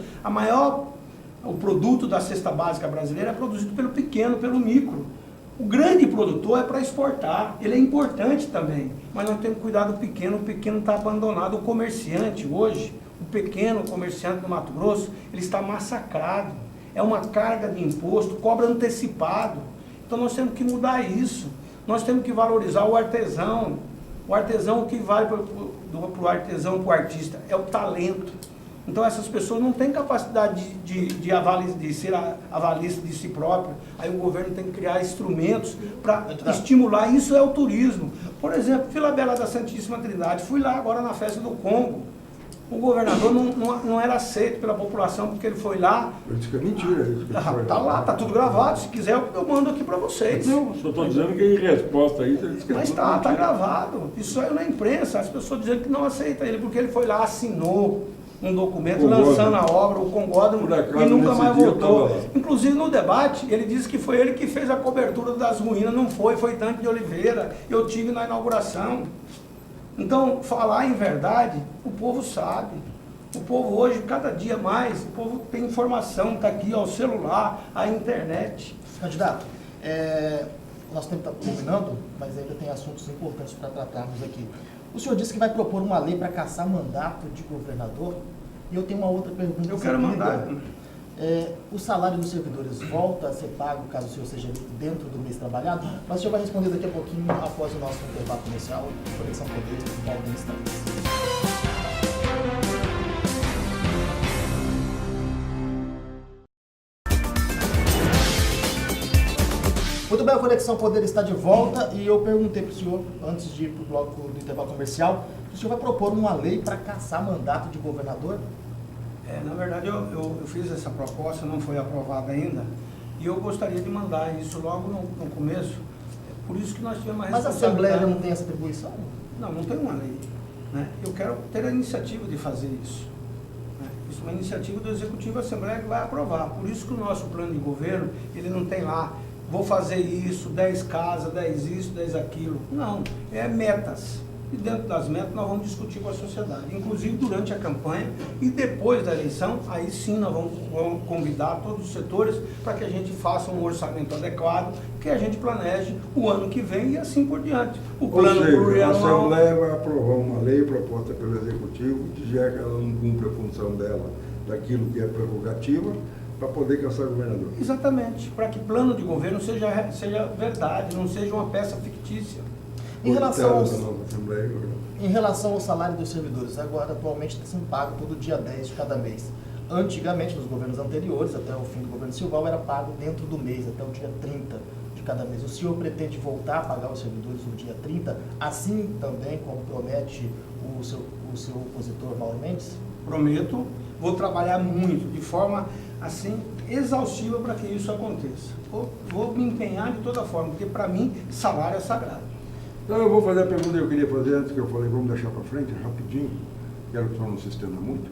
O produto da cesta básica brasileira é produzido pelo pequeno, pelo micro. O grande produtor é para exportar, ele é importante também, mas nós temos que cuidar do pequeno. O pequeno está abandonado. O comerciante hoje, o pequeno comerciante do Mato Grosso, ele está massacrado. É uma carga de imposto, cobra antecipado. Então nós temos que mudar isso. Nós temos que valorizar o artesão. O artesão, o que vale para o artesão, para o artista, é o talento. Então essas pessoas não têm capacidade de ser avalista de si próprio. Aí o governo tem que criar instrumentos para estimular. Isso é o turismo. Por exemplo, Vila Bela da Santíssima Trindade. Fui lá agora na festa do Congo. O governador não era aceito pela população porque ele foi lá. Eu disse que é mentira. Está lá, está tudo gravado. Se quiser eu mando aqui para vocês. Não, só estou dizendo que em resposta a isso ele disse que mas está gravado. Isso saiu na imprensa. As pessoas dizendo que não aceitam ele porque ele foi lá, assinou um documento lançando a obra, o Congódromo, e nunca mais voltou. Inclusive no debate, ele disse que foi ele que fez a cobertura das ruínas. Não foi Tanque de Oliveira. Eu tive na inauguração. Então, falar em verdade, o povo sabe. O povo hoje, cada dia mais, o povo tem informação, está aqui, ó, o celular, a internet. Candidato, nosso tempo está terminando, mas ainda tem assuntos importantes para tratarmos aqui. O senhor disse que vai propor uma lei para caçar mandato de governador, e eu tenho uma outra pergunta. Eu quero mandar. O salário dos servidores volta a ser pago caso o senhor seja dentro do mês trabalhado? Mas o senhor vai responder daqui a pouquinho após o nosso intervalo comercial, Conexão Poder, em alguns instantes. Muito bem, a Conexão Poder está de volta e eu perguntei para o senhor, antes de ir para o bloco do intervalo comercial, se o senhor vai propor uma lei para cassar mandato de governador? Na verdade, eu fiz essa proposta, não foi aprovada ainda, e eu gostaria de mandar isso logo no começo. Por isso que nós tivemos uma Mas a Assembleia já não tem essa atribuição? Não tem uma lei. Né? Eu quero ter a iniciativa de fazer isso. Né? Isso é uma iniciativa do Executivo, a Assembleia que vai aprovar. Por isso que o nosso plano de governo, ele não tem lá, vou fazer isso, 10 casas, 10 isso, 10 aquilo. Não, é metas. E dentro das metas nós vamos discutir com a sociedade, inclusive durante a campanha e depois da eleição, aí sim nós vamos convidar todos os setores para que a gente faça um orçamento adequado, que a gente planeje o ano que vem e assim por diante. O plano a Assembleia vai aprovar uma lei proposta pelo Executivo, que já que ela não cumpre a função dela, daquilo que é prerrogativa, para poder caçar governador. Exatamente, para que plano de governo seja verdade, não seja uma peça fictícia. Em relação ao salário dos servidores, agora atualmente está sendo pago todo dia 10 de cada mês. Antigamente, nos governos anteriores, até o fim do governo Silval, era pago dentro do mês, até o dia 30 de cada mês. O senhor pretende voltar a pagar os servidores no dia 30, assim também como promete o seu opositor Mauro Mendes? Prometo, vou trabalhar muito, de forma assim exaustiva para que isso aconteça. Vou me empenhar de toda forma, porque para mim salário é sagrado. Então eu vou fazer a pergunta que eu queria fazer antes, que eu falei, vamos deixar para frente, rapidinho, quero que o senhor não se estenda muito.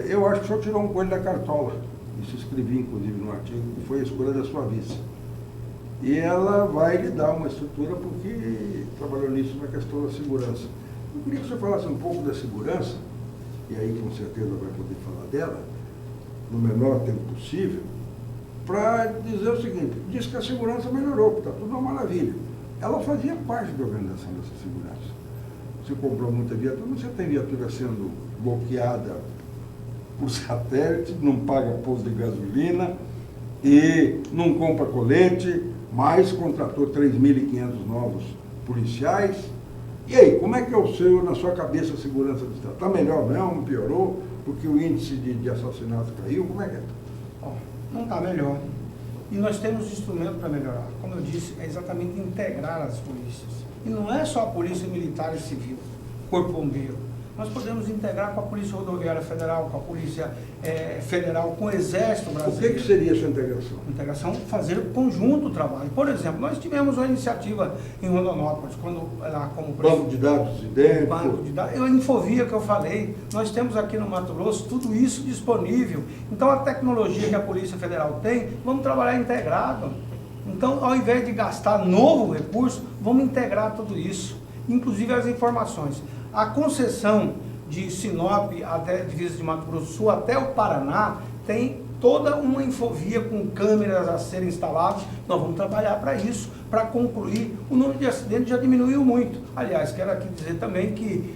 Eu acho que o senhor tirou um coelho da cartola, isso escrevi inclusive no artigo, que foi a escolha da sua vice. E ela vai lhe dar uma estrutura porque trabalhou nisso na questão da segurança. Eu queria que o senhor falasse um pouco da segurança, e aí com certeza vai poder falar dela, no menor tempo possível, para dizer o seguinte, diz que a segurança melhorou, que está tudo uma maravilha. Ela fazia parte da organização dessa segurança. Você comprou muita viatura, você tem viatura sendo bloqueada por satélite, não paga posto de gasolina e não compra colete, mas contratou 3.500 novos policiais. E aí, como é que é o seu, na sua cabeça, a segurança do Estado? Está melhor não? Piorou? Porque o índice de assassinatos caiu? Como é que é? Não está melhor. E nós temos instrumento para melhorar. Como eu disse, é exatamente integrar as polícias. E não é só a polícia militar e civil, corpo bombeiro. Nós podemos integrar com a Polícia Rodoviária Federal, com a Polícia Federal, com o Exército Brasileiro. O que seria essa integração? Integração, fazer conjunto o trabalho. Por exemplo, nós tivemos uma iniciativa em Rondonópolis, quando lá como banco de dados idêntico. Banco de dados, a Infovia que eu falei, nós temos aqui no Mato Grosso tudo isso disponível. Então a tecnologia que a Polícia Federal tem, vamos trabalhar integrado. Então, ao invés de gastar novo recurso, vamos integrar tudo isso, inclusive as informações. A concessão de Sinop até a divisa de Mato Grosso do Sul até o Paraná tem toda uma infovia com câmeras a serem instaladas. Nós vamos trabalhar para isso, para concluir. O número de acidentes já diminuiu muito. Aliás, quero aqui dizer também que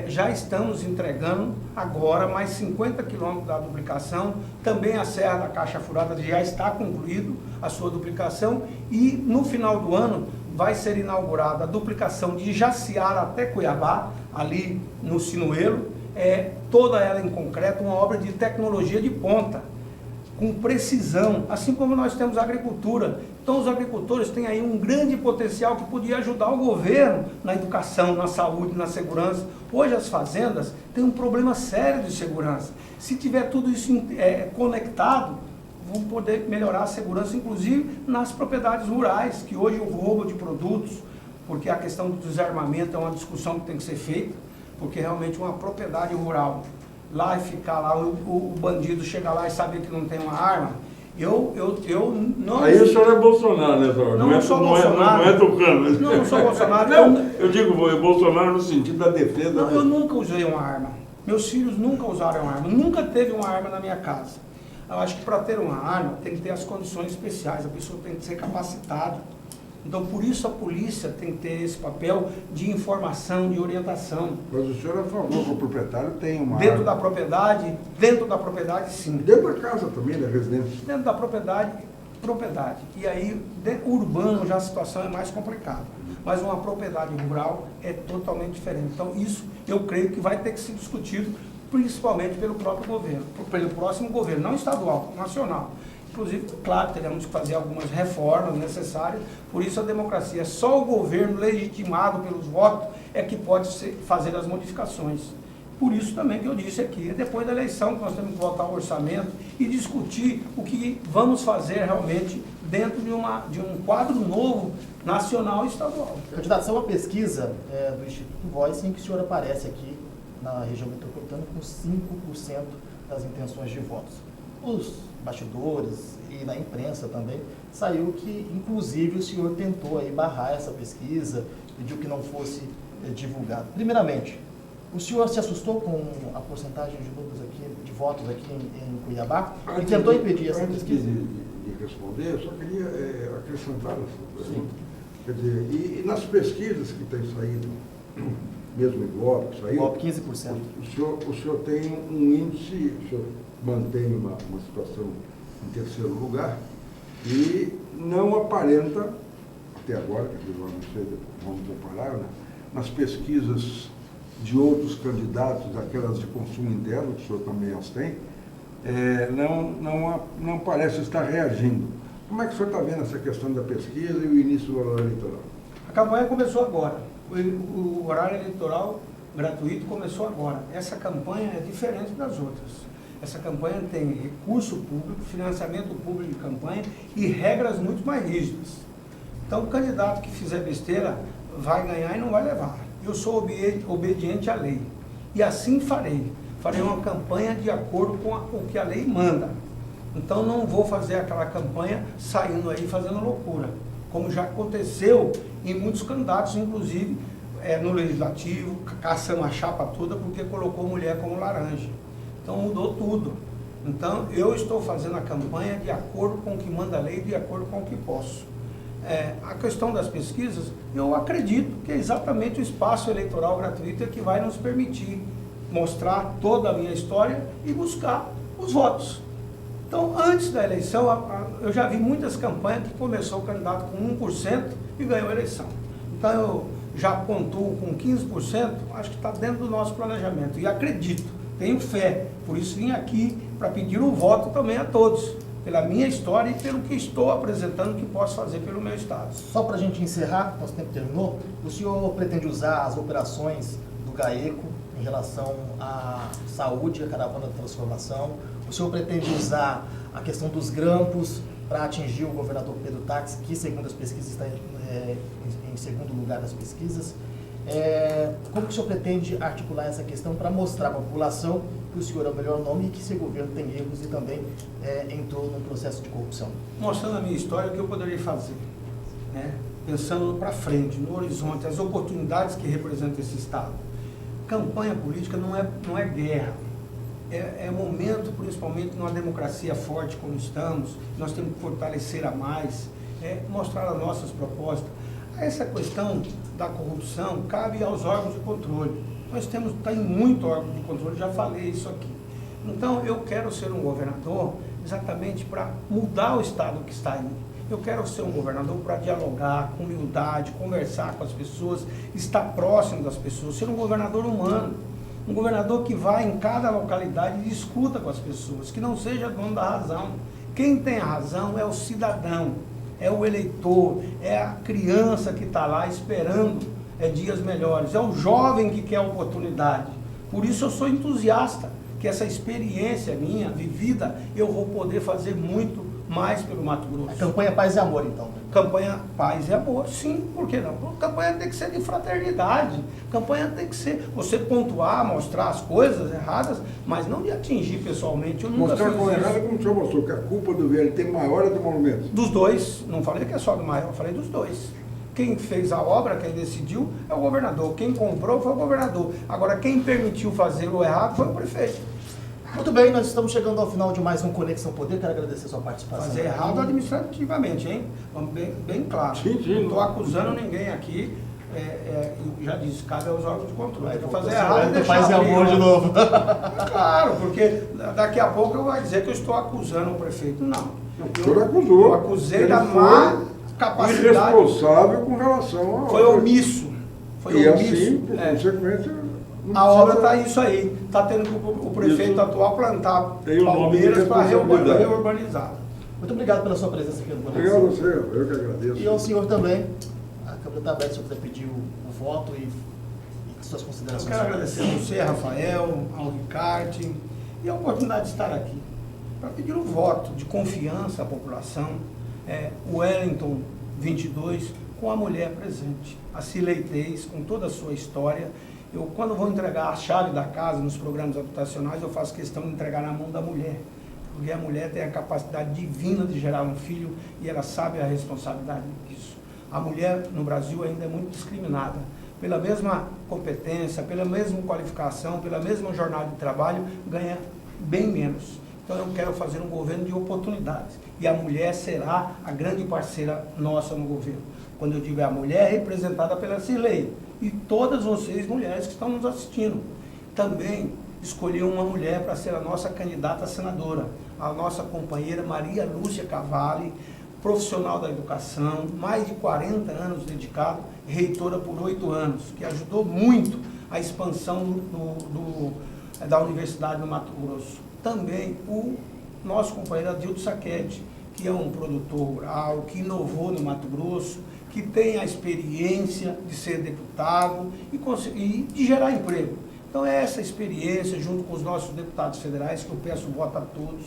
já estamos entregando agora mais 50 quilômetros da duplicação. Também a Serra da Caixa Furada já está concluído a sua duplicação e no final do ano vai ser inaugurada a duplicação de Jaciara até Cuiabá, ali no Sinuelo, toda ela em concreto, uma obra de tecnologia de ponta, com precisão, assim como nós temos a agricultura. Então os agricultores têm aí um grande potencial que podia ajudar o governo na educação, na saúde, na segurança. Hoje as fazendas têm um problema sério de segurança. Se tiver tudo isso conectado, vão poder melhorar a segurança, inclusive nas propriedades rurais, que hoje o roubo de produtos, porque a questão do desarmamento é uma discussão que tem que ser feita, porque realmente uma propriedade rural, lá e ficar lá, o bandido chegar lá e saber que não tem uma arma, eu não... Aí o senhor é Bolsonaro, né, senhor? Não sou Bolsonaro. Não é Tucano. Não sou Bolsonaro. Eu digo Bolsonaro no sentido da defesa. Não, eu nunca usei uma arma. Meus filhos nunca usaram arma. Nunca teve uma arma na minha casa. Eu acho que para ter uma arma tem que ter as condições especiais, a pessoa tem que ser capacitada. Então, por isso a polícia tem que ter esse papel de informação, de orientação. Mas o senhor é a favor que o proprietário tenha uma Dentro área? da propriedade, sim. Dentro da casa também, da residência? Dentro da propriedade. E aí, urbano já a situação é mais complicada. Mas uma propriedade rural é totalmente diferente. Então, isso eu creio que vai ter que ser discutido, principalmente pelo próprio governo, pelo próximo governo, não estadual, nacional. Inclusive, claro, teremos que fazer algumas reformas necessárias, por isso a democracia, só o governo legitimado pelos votos é que pode fazer as modificações. Por isso também que eu disse aqui, é depois da eleição que nós temos que voltar ao orçamento e discutir o que vamos fazer realmente dentro de um quadro novo, nacional e estadual. Candidato, essa é uma pesquisa do Instituto Voice em que o senhor aparece aqui na região metropolitana com 5% das intenções de votos. Os bastidores e na imprensa também saiu que, inclusive, o senhor tentou aí barrar essa pesquisa, pediu que não fosse divulgado. Primeiramente, o senhor se assustou com a porcentagem de números aqui, de votos aqui em Cuiabá e tentou impedir essa pesquisa? De responder, eu só queria acrescentar essa pergunta. Quer dizer, e nas pesquisas que têm saído, mesmo em Ibope, que saiu, Ibope, 15%. O senhor tem um índice, o senhor mantém uma situação em terceiro lugar e não aparenta, até agora, que vamos comparar, né, nas pesquisas de outros candidatos, aquelas de consumo interno, que o senhor também as tem, não parece estar reagindo. Como é que o senhor está vendo essa questão da pesquisa e o início do horário eleitoral? A campanha começou agora. O horário eleitoral gratuito começou agora. Essa campanha é diferente das outras. Essa campanha tem recurso público, financiamento público de campanha e regras muito mais rígidas. Então, o candidato que fizer besteira vai ganhar e não vai levar. Eu sou obediente à lei. E assim farei. Farei uma campanha de acordo com o que a lei manda. Então, não vou fazer aquela campanha saindo aí fazendo loucura. Como já aconteceu em muitos candidatos, inclusive no Legislativo, caçando a chapa toda porque colocou mulher como laranja. Então, mudou tudo. Então, eu estou fazendo a campanha de acordo com o que manda a lei, de acordo com o que posso. A questão das pesquisas, eu acredito que é exatamente o espaço eleitoral gratuito que vai nos permitir mostrar toda a minha história e buscar os votos. Então, antes da eleição, eu já vi muitas campanhas que começou o candidato com 1% e ganhou a eleição. Então, eu já pontuo com 15%, acho que está dentro do nosso planejamento. E acredito, tenho fé, por isso vim aqui para pedir o voto também a todos, pela minha história e pelo que estou apresentando que posso fazer pelo meu estado. Só para a gente encerrar, nosso tempo terminou, o senhor pretende usar as operações do GAECO em relação à saúde, a caravana de transformação? O senhor pretende usar a questão dos grampos para atingir o governador Pedro Táxi, que segundo as pesquisas está em segundo lugar das pesquisas? Como que o senhor pretende articular essa questão para mostrar para a população que o senhor é o melhor nome e que seu governo tem erros e também entrou num processo de corrupção? Mostrando a minha história, o que eu poderia fazer, né? Pensando para frente, no horizonte, as oportunidades que representa esse Estado. Campanha política não é guerra. É momento, principalmente numa democracia forte como estamos, nós temos que fortalecer a mais, mostrar as nossas propostas. Essa questão da corrupção cabe aos órgãos de controle. Nós tem muito órgão de controle, já falei isso aqui. Então, eu quero ser um governador exatamente para mudar o estado que está aí. Eu quero ser um governador para dialogar com humildade, conversar com as pessoas, estar próximo das pessoas, ser um governador humano. Um governador que vai em cada localidade e discuta com as pessoas, que não seja dono da razão. Quem tem a razão é o cidadão, é o eleitor, é a criança que está lá esperando dias melhores, é o jovem que quer a oportunidade. Por isso eu sou entusiasta, que essa experiência minha, vivida, eu vou poder fazer muito mais pelo Mato Grosso. A campanha Paz e Amor, então. Campanha Paz e Amor, sim, por que não? A campanha tem que ser de fraternidade, a campanha tem que ser você pontuar, mostrar as coisas erradas, mas não de atingir pessoalmente. Eu nunca mostrar fiz com isso. errado, como o senhor mostrou, que a culpa do VLT maior é do monumento. Dos dois, não falei que é só do maior, falei dos dois. Quem fez a obra, quem decidiu, é o governador. Quem comprou foi o governador. Agora, quem permitiu fazer o errado foi o prefeito. Muito bem, nós estamos chegando ao final de mais um Conexão Poder. Quero agradecer a sua participação. Fazer errado administrativamente, hein? Vamos bem claro. Sim. Não estou acusando ninguém aqui. Eu já disse, cabe aos órgãos de controle. Então, fazer Você errado é deixar faz abrir, amor de novo. Claro, porque daqui a pouco eu vou dizer que eu estou acusando o prefeito. Não. O senhor acusou. Eu acusei Ele da foi má capacidade. irresponsável com relação ao... Foi omisso. E assim, por É. consequência... não A obra precisa- está isso aí. Está tendo que o prefeito Isso atual plantar tem o nome de palmeiras para responsabilidade. reurbanizar. Muito obrigado pela sua presença aqui no Obrigado a Conexão. você, eu que agradeço. E ao senhor também. A Câmara está aberta se você pedir o voto e suas Eu considerações. quero agradecer a você, Rafael, ao Ricardo, e a oportunidade de estar aqui para pedir um voto de confiança à população, o Wellington 22, com a mulher presente, a Cileitez, com toda a sua história. Eu, quando vou entregar a chave da casa nos programas habitacionais, eu faço questão de entregar na mão da mulher, porque a mulher tem a capacidade divina de gerar um filho e ela sabe a responsabilidade disso. A mulher no Brasil ainda é muito discriminada. Pela mesma competência, pela mesma qualificação, pela mesma jornada de trabalho, ganha bem menos. Então eu quero fazer um governo de oportunidades. E a mulher será a grande parceira nossa no governo. Quando eu digo a mulher, é representada pela Cirlei. E todas vocês, mulheres que estão nos assistindo. Também escolhi uma mulher para ser a nossa candidata a senadora. A nossa companheira Maria Lúcia Cavalli, profissional da educação, mais de 40 anos dedicado, reitora por 8 anos, que ajudou muito a expansão da Universidade do Mato Grosso. Também o nosso companheiro Adildo Saquete, que é um produtor rural, que inovou no Mato Grosso, que tem a experiência de ser deputado e de gerar emprego. Então é essa experiência, junto com os nossos deputados federais, que eu peço voto a todos,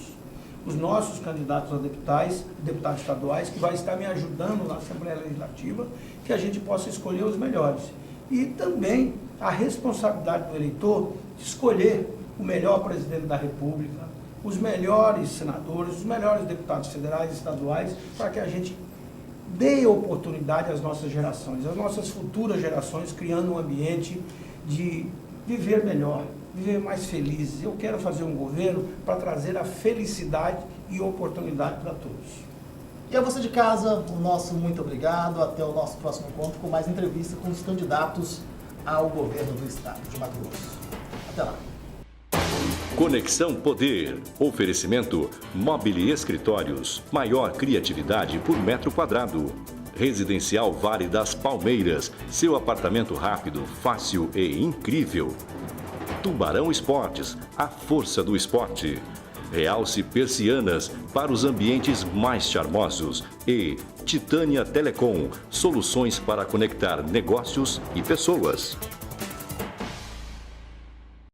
os nossos candidatos a deputados estaduais, que vai estar me ajudando na Assembleia Legislativa, que a gente possa escolher os melhores. E também a responsabilidade do eleitor de escolher o melhor presidente da República, os melhores senadores, os melhores deputados federais e estaduais, para que a gente dê oportunidade às nossas gerações, às nossas futuras gerações, criando um ambiente de viver melhor, viver mais felizes. Eu quero fazer um governo para trazer a felicidade e oportunidade para todos. E a você de casa, o nosso muito obrigado. Até o nosso próximo encontro com mais entrevista com os candidatos ao governo do estado de Mato Grosso. Até lá. Conexão Poder. Oferecimento Mobile Escritórios. Maior criatividade por metro quadrado. Residencial Vale das Palmeiras. Seu apartamento rápido, fácil e incrível. Tubarão Esportes. A força do esporte. Realce Persianas para os ambientes mais charmosos. E Titânia Telecom. Soluções para conectar negócios e pessoas.